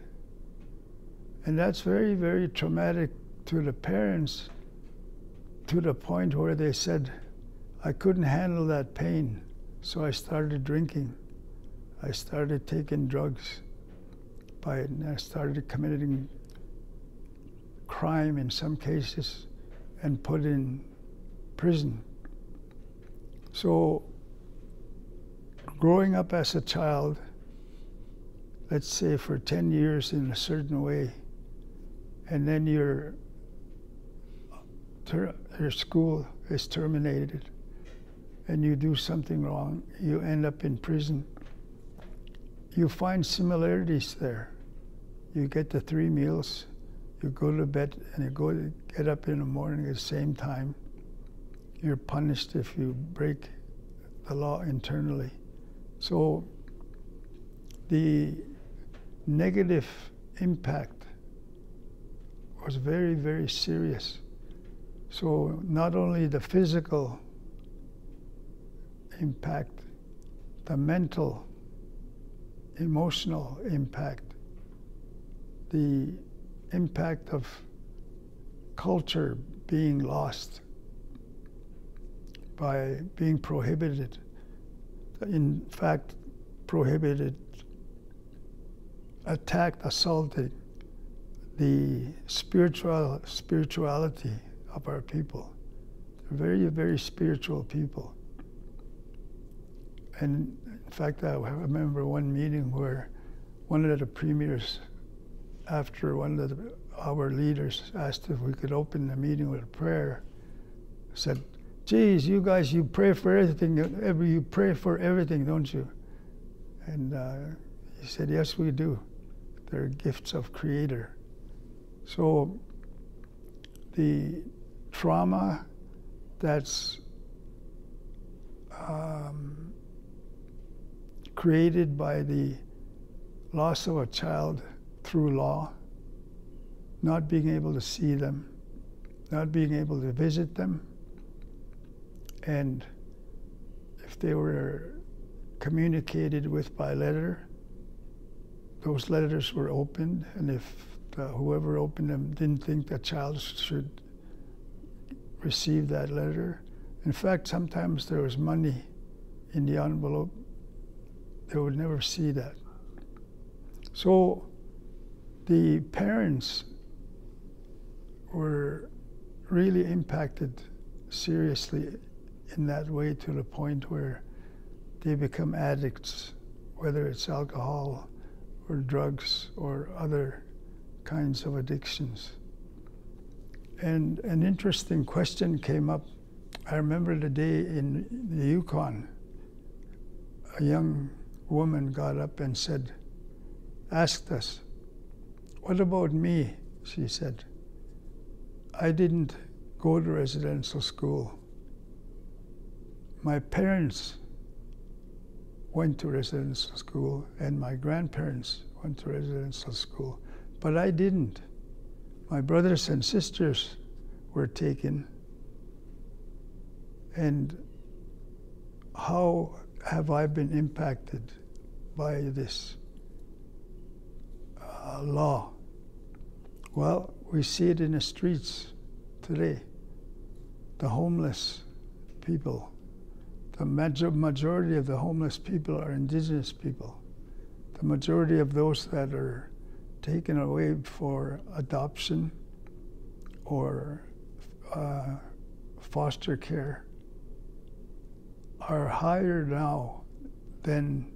S2: And that's very, very traumatic to the parents to the point where they said, I couldn't handle that pain, so I started drinking. I started taking drugs. I started committing crime in some cases and put in prison. So growing up as a child, let's say for 10 years in a certain way, and then your school is terminated and you do something wrong, you end up in prison. You find similarities there. You get the 3 meals, you go to bed and you get up in the morning at the same time. You're punished if you break the law internally. So the negative impact was very, very serious. So not only the physical impact, the mental, emotional impact, the impact of culture being lost by being prohibited. In fact, prohibited, attacked, assaulted the spirituality of our people. They're very, very spiritual people. And in fact, I remember one meeting where one of the premiers, after one of our leaders asked if we could open the meeting with a prayer, said, geez, you guys, you pray for everything, you pray for everything, don't you? And he said, yes, we do. They're gifts of Creator. So the trauma that's created by the loss of a child through law, not being able to see them, not being able to visit them, and if they were communicated with by letter, those letters were opened, and if whoever opened them didn't think the child should receive that letter. In fact, sometimes there was money in the envelope. They would never see that. So the parents were really impacted seriously in that way, to the point where they become addicts, whether it's alcohol or drugs or other kinds of addictions. And an interesting question came up. I remember the day in the Yukon, a young woman got up and said, asked us, what about me? She said, I didn't go to residential school. My parents went to residential school and my grandparents went to residential school, but I didn't. My brothers and sisters were taken. And how have I been impacted by this law? Well, we see it in the streets today. The homeless people. The majority of the homeless people are indigenous people. The majority of those that are taken away for adoption or foster care are higher now than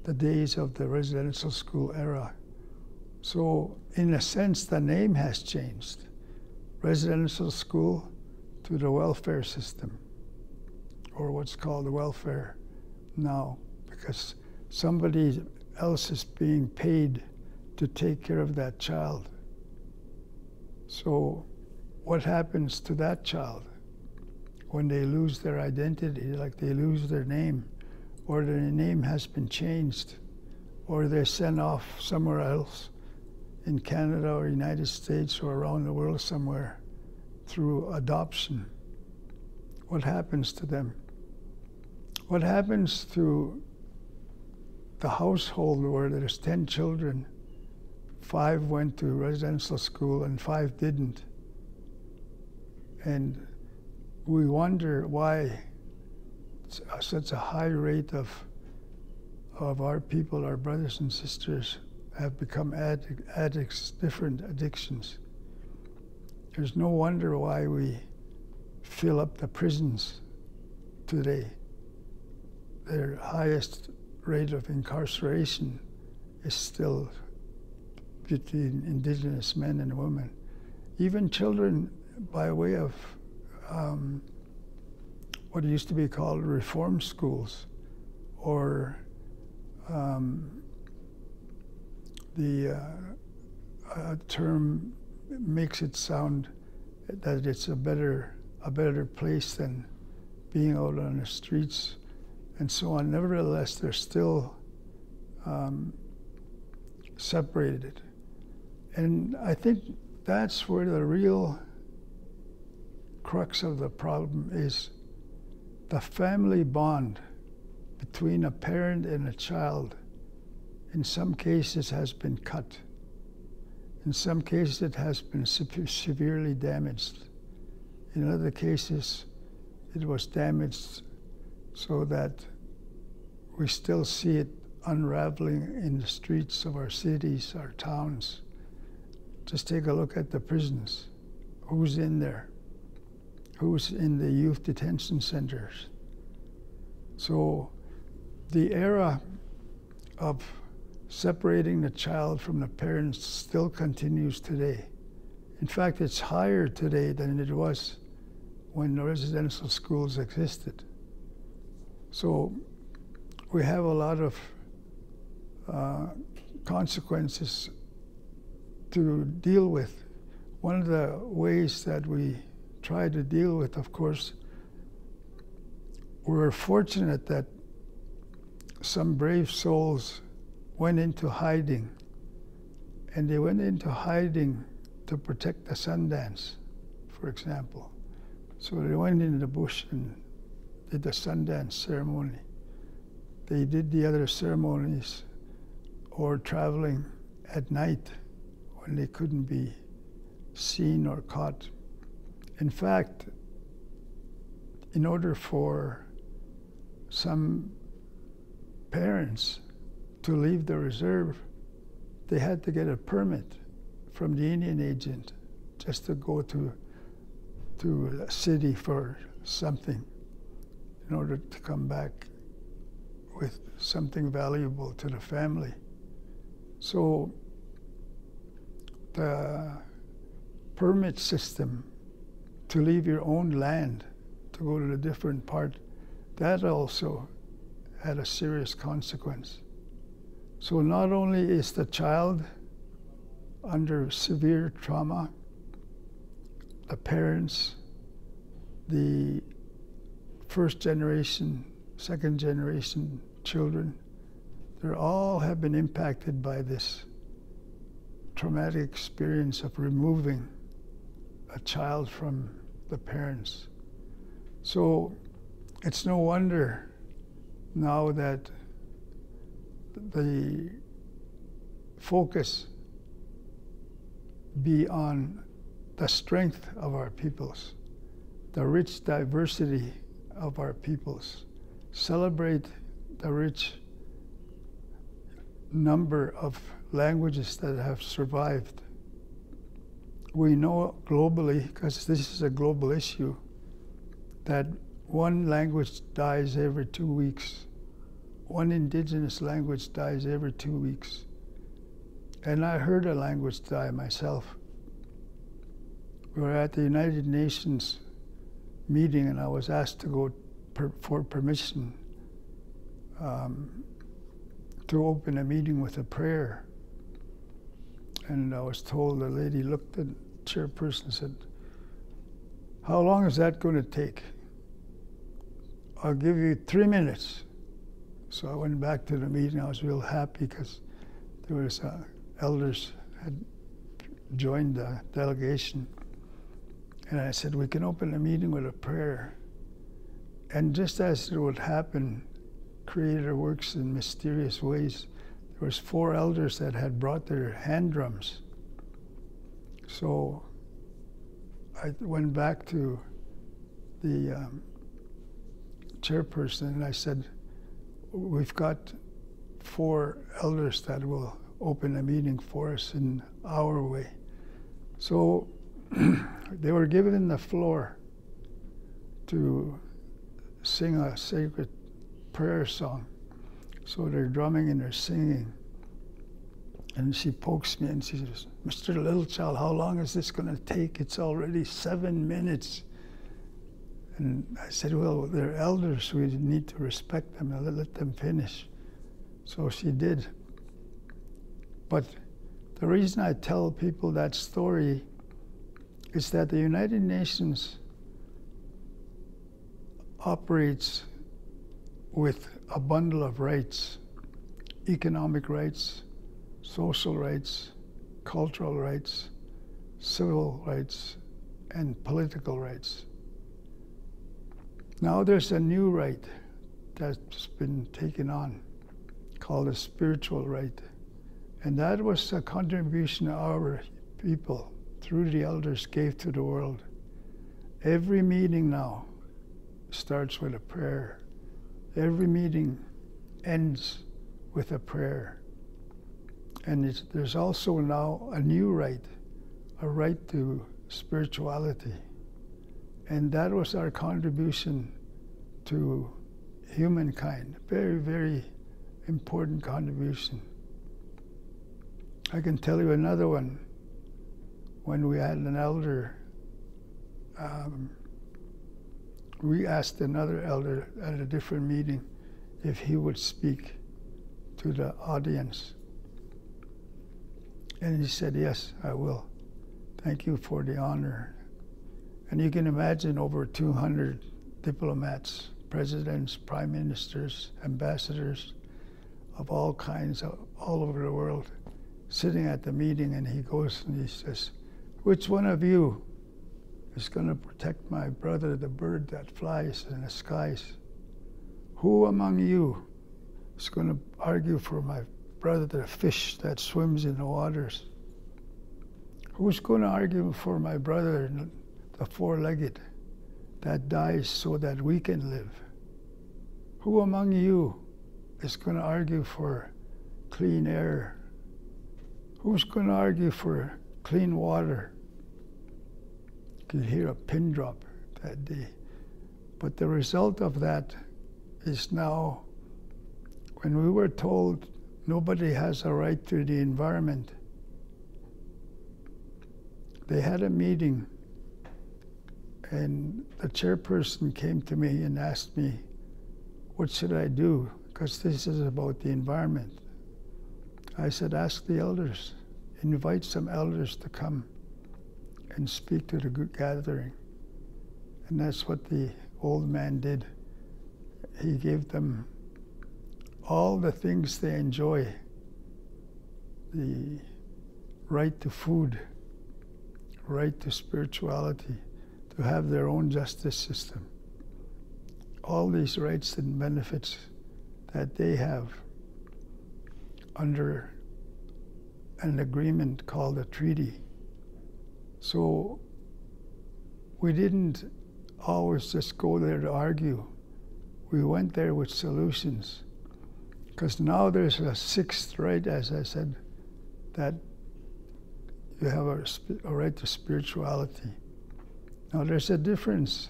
S2: the days of the residential school era. So in a sense, the name has changed. Residential school to the welfare system, or what's called welfare now, because somebody else is being paid to take care of that child. So what happens to that child when they lose their identity, like they lose their name, or their name has been changed, or they're sent off somewhere else in Canada or United States or around the world somewhere through adoption? What happens to them? What happens to the household where there's 10 children, 5 went to residential school and 5 didn't? And we wonder why such a high rate of our people, our brothers and sisters, have become addicts, different addictions. There's no wonder why we fill up the prisons today. Their highest rate of incarceration is still between indigenous men and women. Even children, by way of what used to be called reform schools, or the term makes it sound that it's a better place than being out on the streets and so on. Nevertheless, they're still separated. And I think that's where the real crux of the problem is. The family bond between a parent and a child, in some cases, has been cut. In some cases, it has been severely damaged. In other cases, it was damaged so that we still see it unraveling in the streets of our cities, our towns. Just take a look at the prisons. Who's in there? Who's in the youth detention centers? So the era of separating the child from the parents still continues today. In fact, it's higher today than it was when the residential schools existed. So we have a lot of consequences to deal with. One of the ways that we try to deal with, of course, we're fortunate that some brave souls went into hiding, and they went into hiding to protect the Sundance, for example. So they went into the bush and did the Sundance ceremony. They did the other ceremonies, or traveling at night when they couldn't be seen or caught. In fact, in order for some parents to leave the reserve, they had to get a permit from the Indian agent just to go to a city for something in order to come back with something valuable to the family. So the permit system to leave your own land to go to a different part, that also had a serious consequence. So not only is the child under severe trauma, the parents, the first generation, second generation children, they all have been impacted by this traumatic experience of removing a child from the parents. So it's no wonder now that the focus be on the strength of our peoples, the rich diversity of our peoples, celebrate the rich number of languages that have survived. We know globally, because this is a global issue, that one language dies every 2 weeks. One indigenous language dies every 2 weeks. And I heard a language die myself. We were at the United Nations meeting, and I was asked to go for permission to open a meeting with a prayer. And I was told, the lady looked at the chairperson and said, "How long is that going to take?" "I'll give you 3 minutes." So I went back to the meeting. I was real happy because there was elders had joined the delegation. And I said, "We can open the meeting with a prayer." And just as it would happen, Creator works in mysterious ways. There was 4 elders that had brought their hand drums. So I went back to the chairperson and I said, we've got 4 elders that will open a meeting for us in our way. So they were given the floor to sing a sacred prayer song. So they're drumming and they're singing. And she pokes me and she says, Mr. Littlechild, how long is this going to take? It's already 7 minutes. And I said, well, they're elders. We need to respect them and let them finish. So she did. But the reason I tell people that story is that the United Nations operates with a bundle of rights: economic rights, social rights, cultural rights, civil rights, and political rights. Now there's a new right that's been taken on called a spiritual right. And that was a contribution our people, through the elders, gave to the world. Every meeting now starts with a prayer. Every meeting ends with a prayer. And there's also now a new right, a right to spirituality. And that was our contribution to humankind. Very, very important contribution. I can tell you another one. When we had an elder, we asked another elder at a different meeting if he would speak to the audience. And he said, yes, I will. Thank you for the honor. And you can imagine over 200 diplomats, presidents, prime ministers, ambassadors of all kinds, all over the world, sitting at the meeting, and he goes and he says, which one of you is going to protect my brother, the bird that flies in the skies? Who among you is going to argue for my brother, the fish that swims in the waters? Who's going to argue for my brother, the four-legged, that dies so that we can live? Who among you is going to argue for clean air? Who's going to argue for clean water? You could hear a pin drop that day. But the result of that is now, when we were told nobody has a right to the environment, they had a meeting, and the chairperson came to me and asked me, what should I do? Because this is about the environment. I said, ask the elders. Invite some elders to come and speak to the gathering. And that's what the old man did. He gave them all the things they enjoy: the right to food, right to spirituality, to have their own justice system. All these rights and benefits that they have under an agreement called a treaty. So we didn't always just go there to argue. We went there with solutions. Because now there's a sixth right, as I said, that you have a right to spirituality. Now there's a difference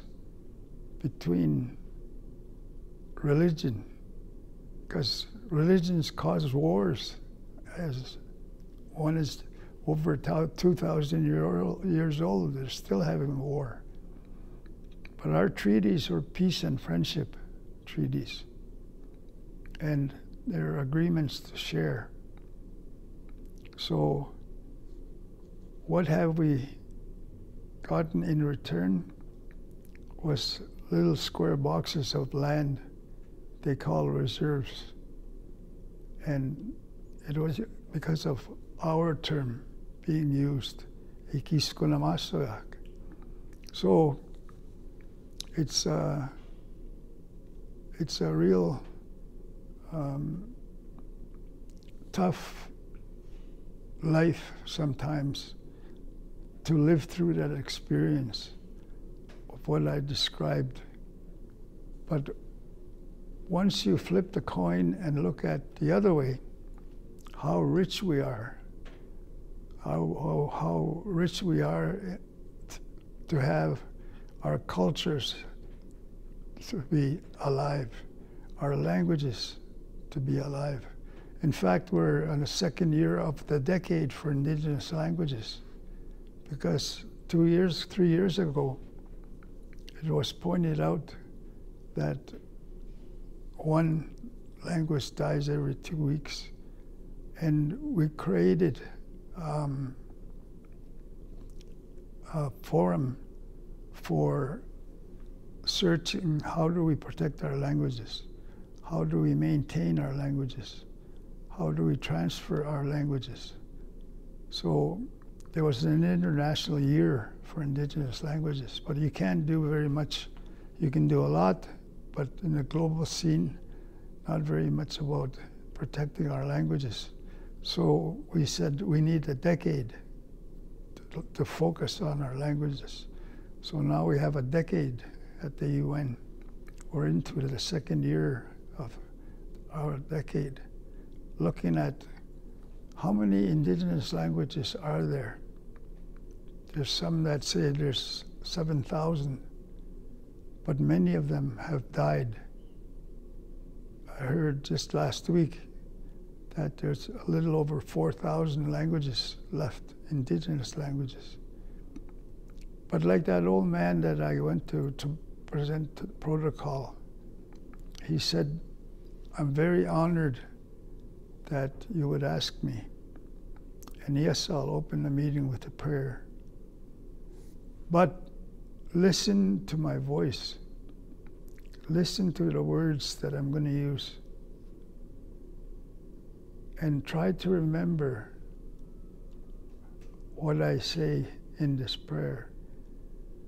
S2: between religion, because religions cause wars. As one is over 2,000 years old, they're still having war. But our treaties are peace and friendship treaties, and they're agreements to share. So what have we gotten in return was little square boxes of land they call reserves. And it was because of our term being used, ikiskunamasoyak. So it's a real tough life sometimes to live through that experience of what I described. But once you flip the coin and look at the other way, how rich we are, how rich we are to have our cultures to be alive, our languages to be alive. In fact, we're on the second year of the decade for Indigenous languages, because 3 years ago, it was pointed out that one language dies every 2 weeks, and we created a forum for searching how do we protect our languages, how do we maintain our languages, how do we transfer our languages. So there was an international year for Indigenous languages, but you can't do very much. You can do a lot, but in the global scene, not very much about protecting our languages. So we said we need a decade to focus on our languages. So now we have a decade at the UN. We're into the second year of our decade, looking at how many Indigenous languages are there. There's some that say there's 7,000, but many of them have died. I heard just last week that there's a little over 4,000 languages left, Indigenous languages. But like that old man that I went to present the protocol, he said, I'm very honored that you would ask me. And yes, I'll open the meeting with a prayer. But listen to my voice. Listen to the words that I'm going to use. And try to remember what I say in this prayer,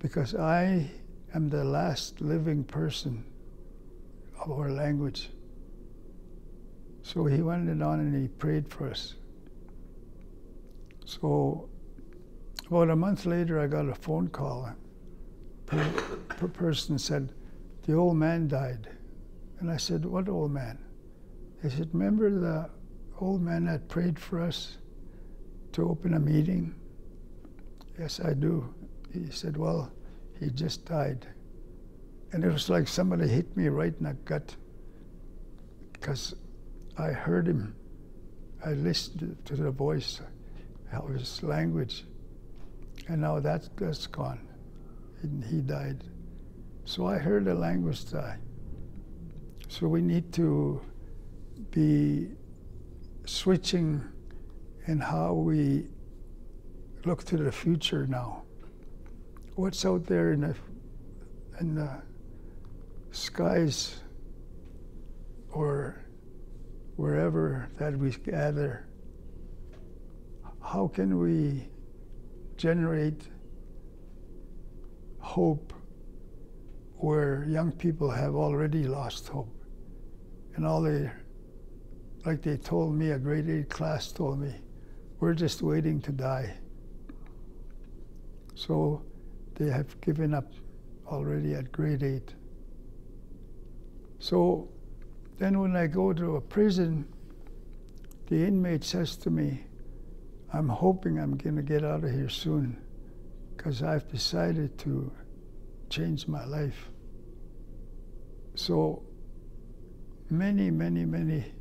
S2: because I am the last living person of our language. So he went on and he prayed for us. So about a month later, I got a phone call. A person said, the old man died. And I said, what old man? They said, remember the old man that prayed for us to open a meeting? Yes, I do. He said, well, he just died. And it was like somebody hit me right in the gut, because I heard him. I listened to the voice of his language. And now that's gone. He died. So I heard the language die. So we need to be switching in how we look to the future now. What's out there in the skies or wherever that we gather? How can we generate hope where young people have already lost hope? And like they told me, a grade 8 class told me, we're just waiting to die. So they have given up already at grade 8. So then when I go to a prison, the inmate says to me, I'm hoping I'm going to get out of here soon, because I've decided to change my life. So many, many, many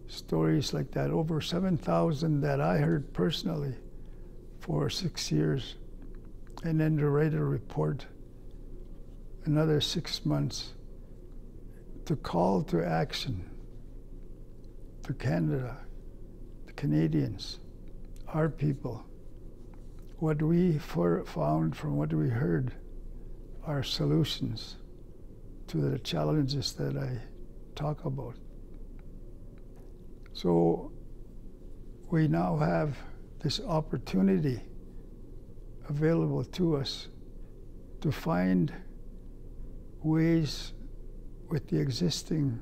S2: stories like that, over 7,000 that I heard personally for 6 years. And then to write a report, another 6 months, to call to action to Canada, the Canadians, our people. What we found from what we heard are solutions to the challenges that I talk about. So we now have this opportunity available to us to find ways with the existing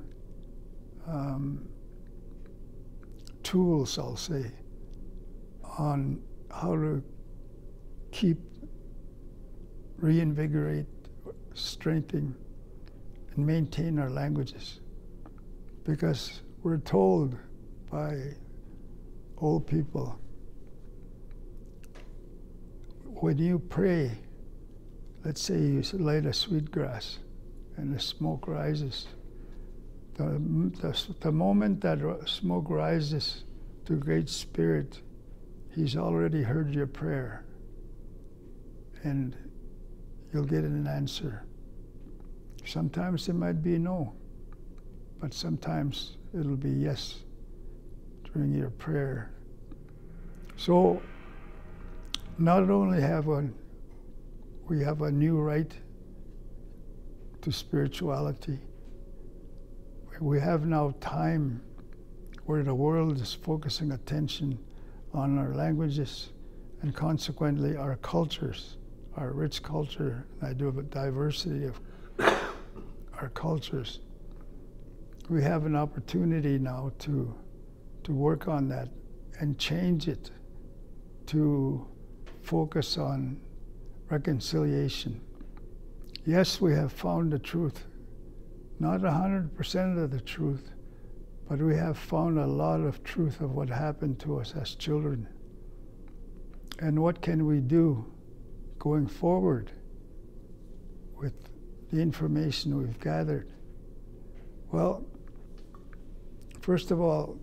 S2: tools, I'll say, on how to keep, reinvigorate, strengthen, and maintain our languages. Because we're told by old people, when you pray, let's say you light a sweetgrass and the smoke rises, the moment that smoke rises to Great Spirit, He's already heard your prayer, and you'll get an answer. Sometimes it might be no, but sometimes it'll be yes during your prayer. So not only have we have a new right to spirituality, we have now time where the world is focusing attention on our languages and consequently our cultures, our rich culture. I do have a diversity of our cultures. We have an opportunity now to work on that and change it to focus on reconciliation. Yes, we have found the truth. Not 100% of the truth, but we have found a lot of truth of what happened to us as children. And what can we do going forward with the information we've gathered? Well, first of all,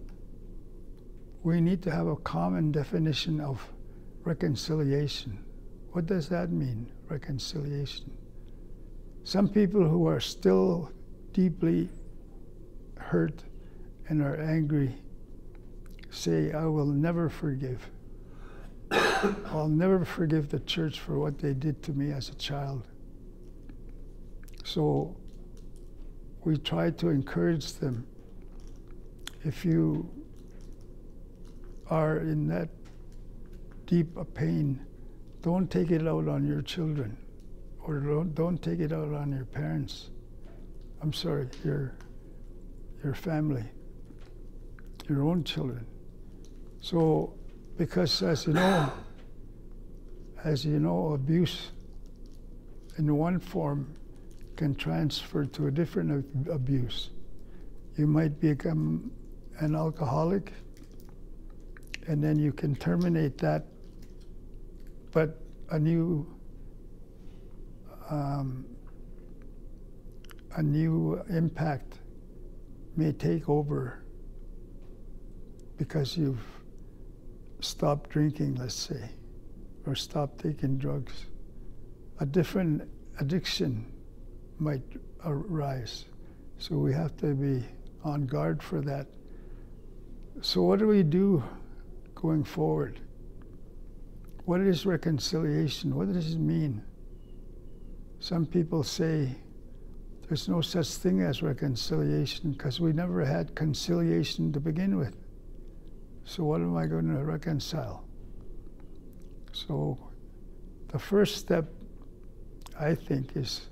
S2: we need to have a common definition of reconciliation. What does that mean, reconciliation? Some people who are still deeply hurt and are angry say, I will never forgive. I'll never forgive the church for what they did to me as a child. So we try to encourage them. If you are in that deep a pain, don't take it out on your children, or don't take it out on your parents. I'm sorry, your family, your own children. So, because as you know, abuse in one form can transfer to a different abuse. You might become an alcoholic, and then you can terminate that, but a new impact may take over because you've stopped drinking, let's say, or stopped taking drugs. A different addiction might arise. So we have to be on guard for that. So what do we do going forward? What is reconciliation? What does it mean? Some people say there's no such thing as reconciliation because we never had conciliation to begin with. So what am I going to reconcile? So the first step, I think, is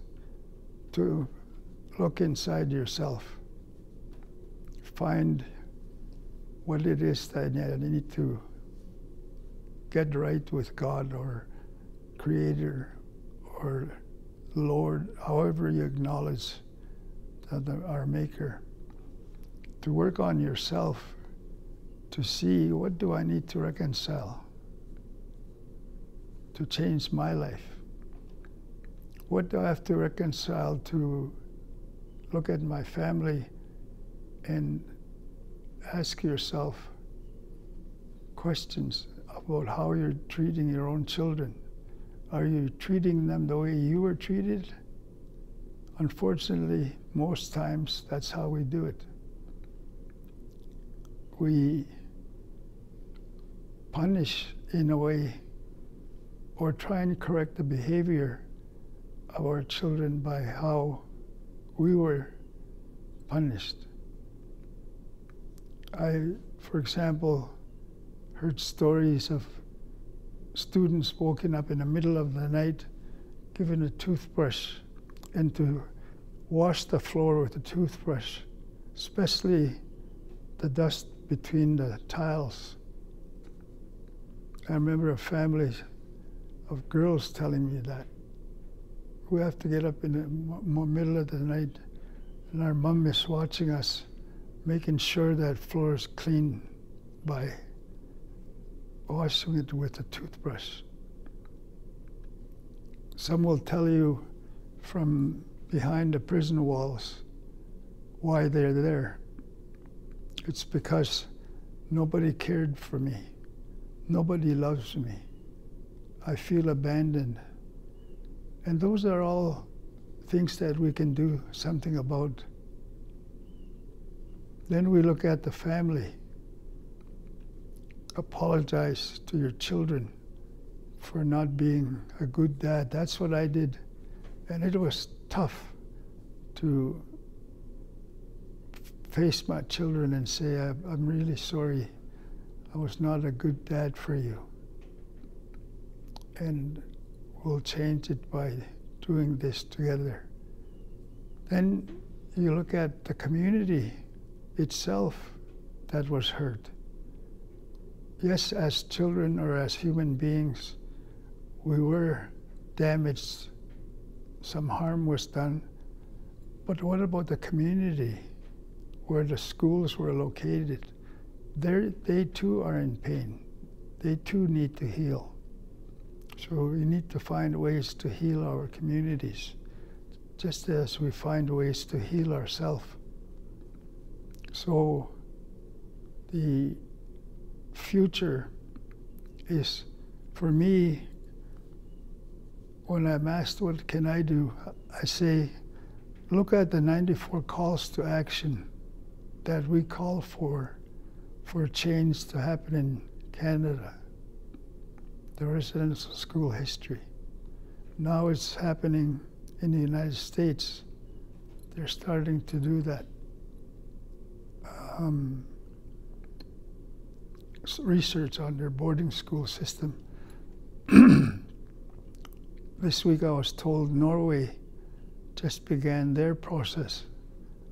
S2: to look inside yourself. Find what it is that you need to get right with God or Creator or Lord, however you acknowledge our Maker. To work on yourself, to see what do I need to reconcile to change my life. What do I have to reconcile to look at my family and ask yourself questions about how you're treating your own children. Are you treating them the way you were treated? Unfortunately, most times that's how we do it. We punish in a way or try and correct the behavior of our children by how we were punished. I, for example, heard stories of students woken up in the middle of the night, given a toothbrush, and to wash the floor with a toothbrush, especially the dust between the tiles. I remember a family of girls telling me that. We have to get up in the middle of the night, and our mom is watching us, making sure that floor is clean by washing it with a toothbrush. Some will tell you from behind the prison walls why they're there. It's because nobody cared for me. Nobody loves me. I feel abandoned. And those are all things that we can do something about. Then we look at the family. Apologize to your children for not being a good dad. That's what I did. And it was tough to face my children and say, I'm really sorry. I was not a good dad for you. And we'll change it by doing this together. Then you look at the community itself that was hurt. Yes, as children or as human beings, we were damaged. Some harm was done. But what about the community where the schools were located? They too are in pain. They too need to heal. So we need to find ways to heal our communities, just as we find ways to heal ourselves. So the future is, for me, when I'm asked what can I do, I say, look at the 94 calls to action that we call for change to happen in Canada. The residential school history. Now it's happening in the United States. They're starting to do that. Research on their boarding school system. This week I was told Norway just began their process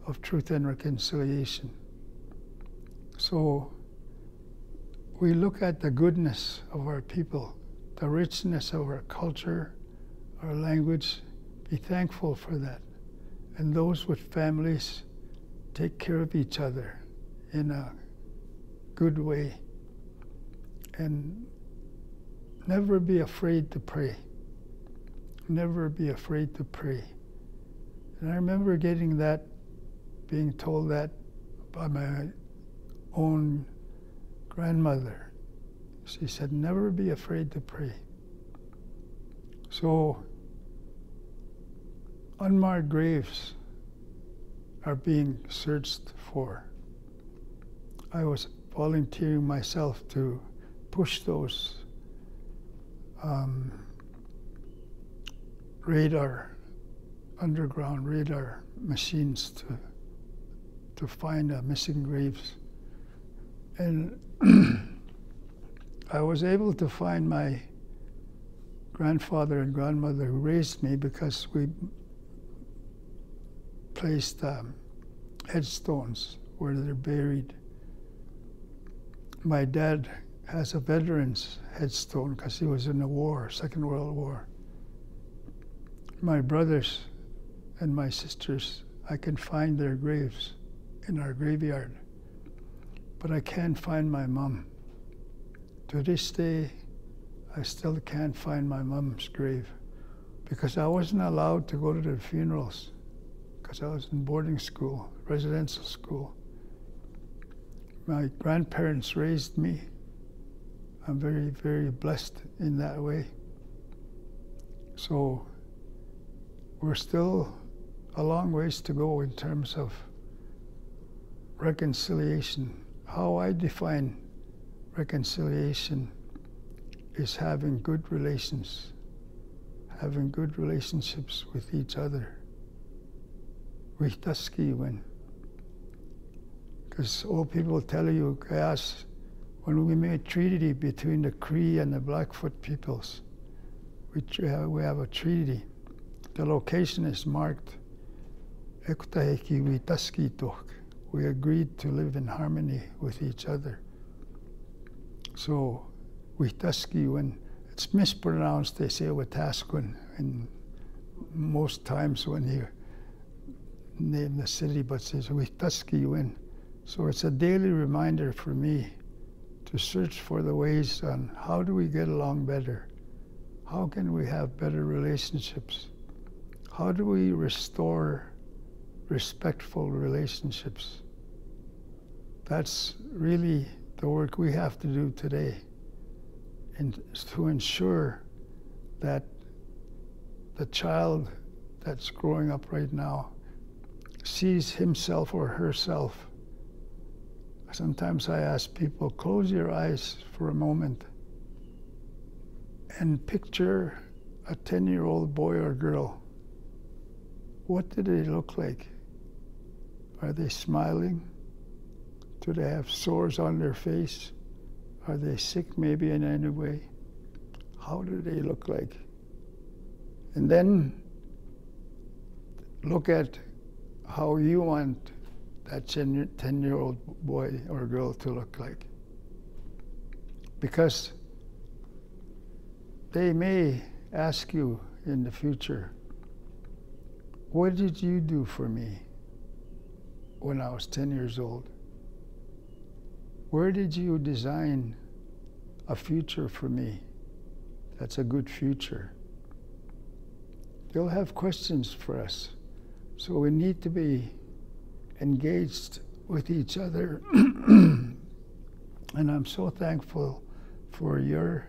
S2: of truth and reconciliation. So we look at the goodness of our people, the richness of our culture, our language, be thankful for that. And those with families, take care of each other in a good way. And never be afraid to pray. Never be afraid to pray. And I remember getting that, being told that by my own grandmother. She said, never be afraid to pray. So, unmarked graves are being searched for. I was volunteering myself to push those underground radar machines to find missing graves. And I was able to find my grandfather and grandmother who raised me because we placed headstones where they're buried. My dad has a veteran's headstone because he was in the war, Second World War. My brothers and my sisters, I can find their graves in our graveyard. But I can't find my mom. To this day, I still can't find my mom's grave because I wasn't allowed to go to their funerals because I was in boarding school, residential school. My grandparents raised me. I'm very, very blessed in that way. So we're still a long ways to go in terms of reconciliation. How I define reconciliation is having good relations, having good relationships with each other. Because old people tell you, Kayas, when we made a treaty between the Cree and the Blackfoot peoples, we have a treaty. The location is marked. We agreed to live in harmony with each other. So, Witaskiwen, It's mispronounced, they say, Wetaskiwin, and most times when you name the city, but it says Wetaskiwin. So it's a daily reminder for me to search for the ways on how do we get along better? How can we have better relationships? How do we restore respectful relationships? That's really the work we have to do today, and to ensure that the child that's growing up right now sees himself or herself. Sometimes I ask people, close your eyes for a moment and picture a 10-year-old boy or girl. What do they look like? Are they smiling? Do they have sores on their face? Are they sick maybe in any way? How do they look like? And then look at how you want that 10-year-old boy or girl to look like. Because they may ask you in the future, what did you do for me when I was 10 years old? Where did you design a future for me that's a good future? They'll have questions for us. So we need to be engaged with each other. And I'm so thankful for your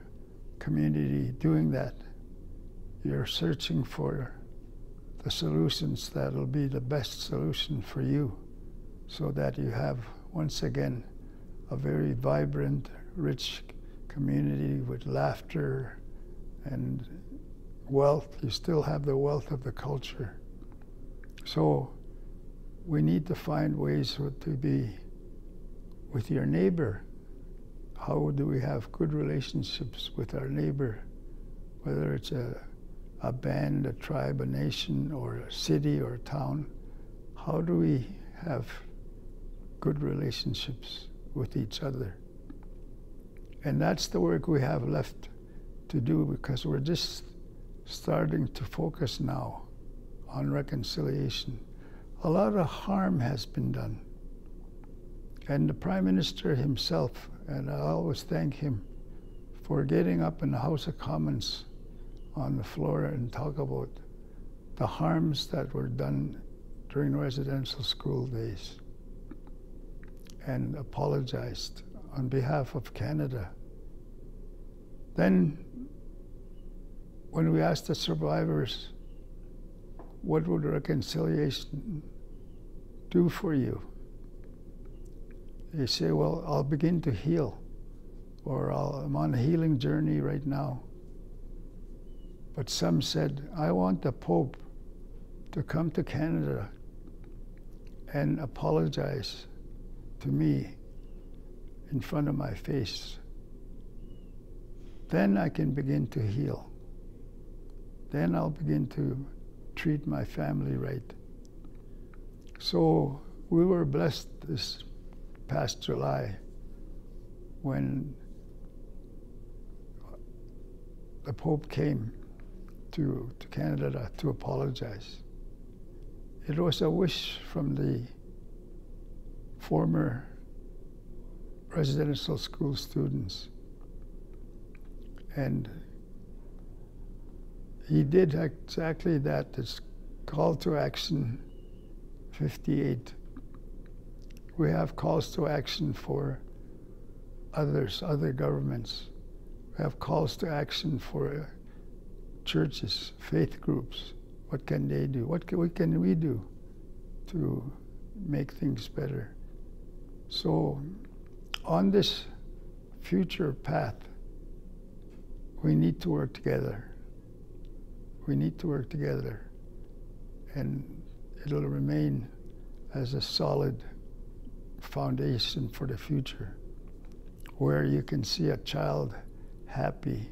S2: community doing that. You're searching for the solutions that'll be the best solution for you, so that you have, once again, a very vibrant, rich community with laughter and wealth. You still have the wealth of the culture. So we need to find ways to be with your neighbor. How do we have good relationships with our neighbor, whether it's a band, a tribe, a nation, or a city or a town? How do we have good relationships with each other? And that's the work we have left to do, because we're just starting to focus now on reconciliation. A lot of harm has been done. And the Prime Minister himself, and I always thank him for getting up in the House of Commons on the floor and talk about the harms that were done during residential school days, and apologized on behalf of Canada. Then, when we asked the survivors, what would reconciliation do for you? They say, well, I'll begin to heal, or I'm on a healing journey right now. But some said, I want the Pope to come to Canada and apologize to me in front of my face. Then I can begin to heal. Then I'll begin to treat my family right. So we were blessed this past July when the Pope came to Canada to apologize. It was a wish from the former residential school students. And he did exactly that. It's call to action 58. We have calls to action for others, other governments. We have calls to action for churches, faith groups. What can they do? What can we do to make things better? So on this future path, we need to work together. We need to work together, and it'll remain as a solid foundation for the future, where you can see a child happy.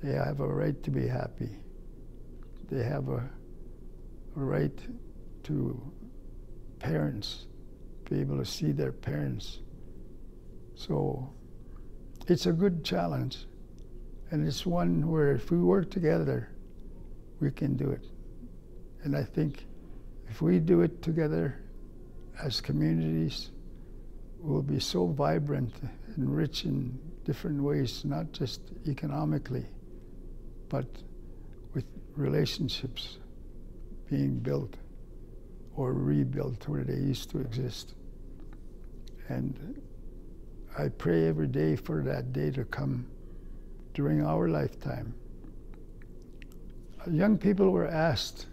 S2: They have a right to be happy. They have a right to parents, be able to see their parents. So it's a good challenge, And it's one where if we work together, we can do it. And I think if we do it together as communities, we'll be so vibrant and rich in different ways, not just economically, but with relationships being built or rebuilt where they used to exist. And I pray every day for that day to come during our lifetime. Young people were asked,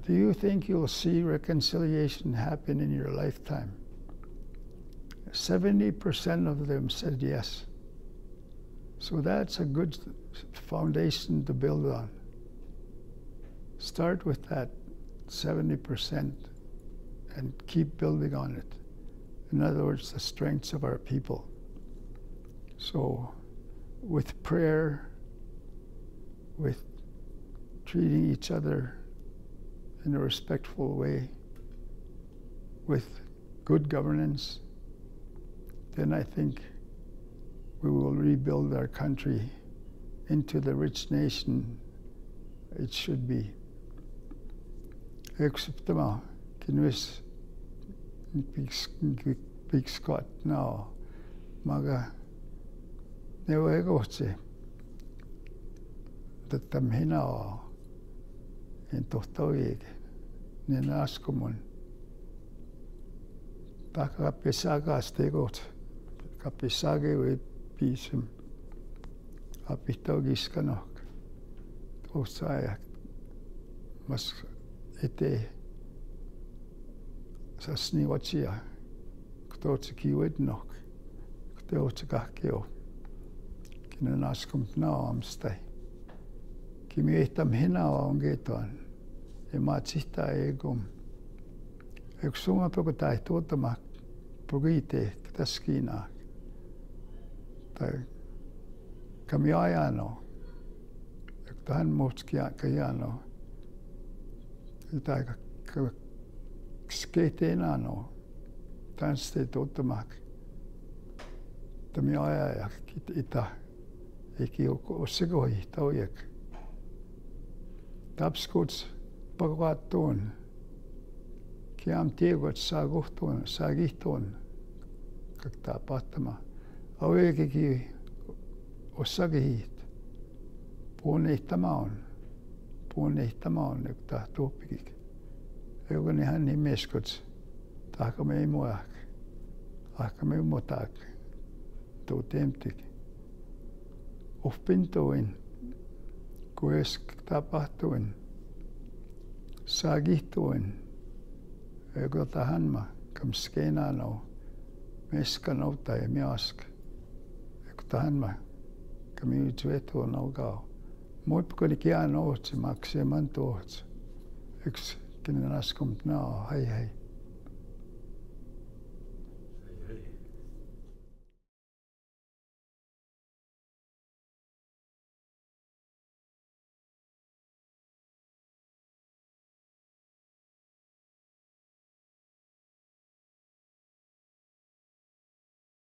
S2: do you think you'll see reconciliation happen in your lifetime? 70% of them said yes. So that's a good foundation to build on. Start with that 70% and keep building on it. In other words, the strengths of our people. So with prayer, with treating each other in a respectful way, with good governance, then I think we will rebuild our country into the rich nation it should be. Exceptama, kinwis big Scott now, maga neoegoche, that tamhina in tohtoig, nenaskumun. Taka pesaga stegot, kapisage with pisum, apitogiskanok, tosayak, mas ete sasniwachia, ktotsikiwidnok, ktotsikakio, kinenaskum now amstay. Kimi ehtam hina on geton, e matsita egum. Eksuma poko tai tuotamak, pogite ktaskina. Tai kami ajano, ektahan mutskia kajano. Tai sketeenano, tanste tuotamak. Tami aja ita, eki osekoi taujek. Tapskuts pagwatun, kiam tiegot saagihtuun, kakta pahtama. Auekiki osagihit, puunehtamaun, ekta tuopikik. Eukani hän nimeskuts, tahkame imuak, ahkame imutak, tuu temtik. Uffpintuin, kues tapahtuin, saagihtuin, eukatahanma, kam skenano, meskanouta ja miask, eukatahanma, kam yutsuetu naugao. Muipukoni kian ootsi, makse mantu ootsi. Yksi kenen askumt nao, hei hei.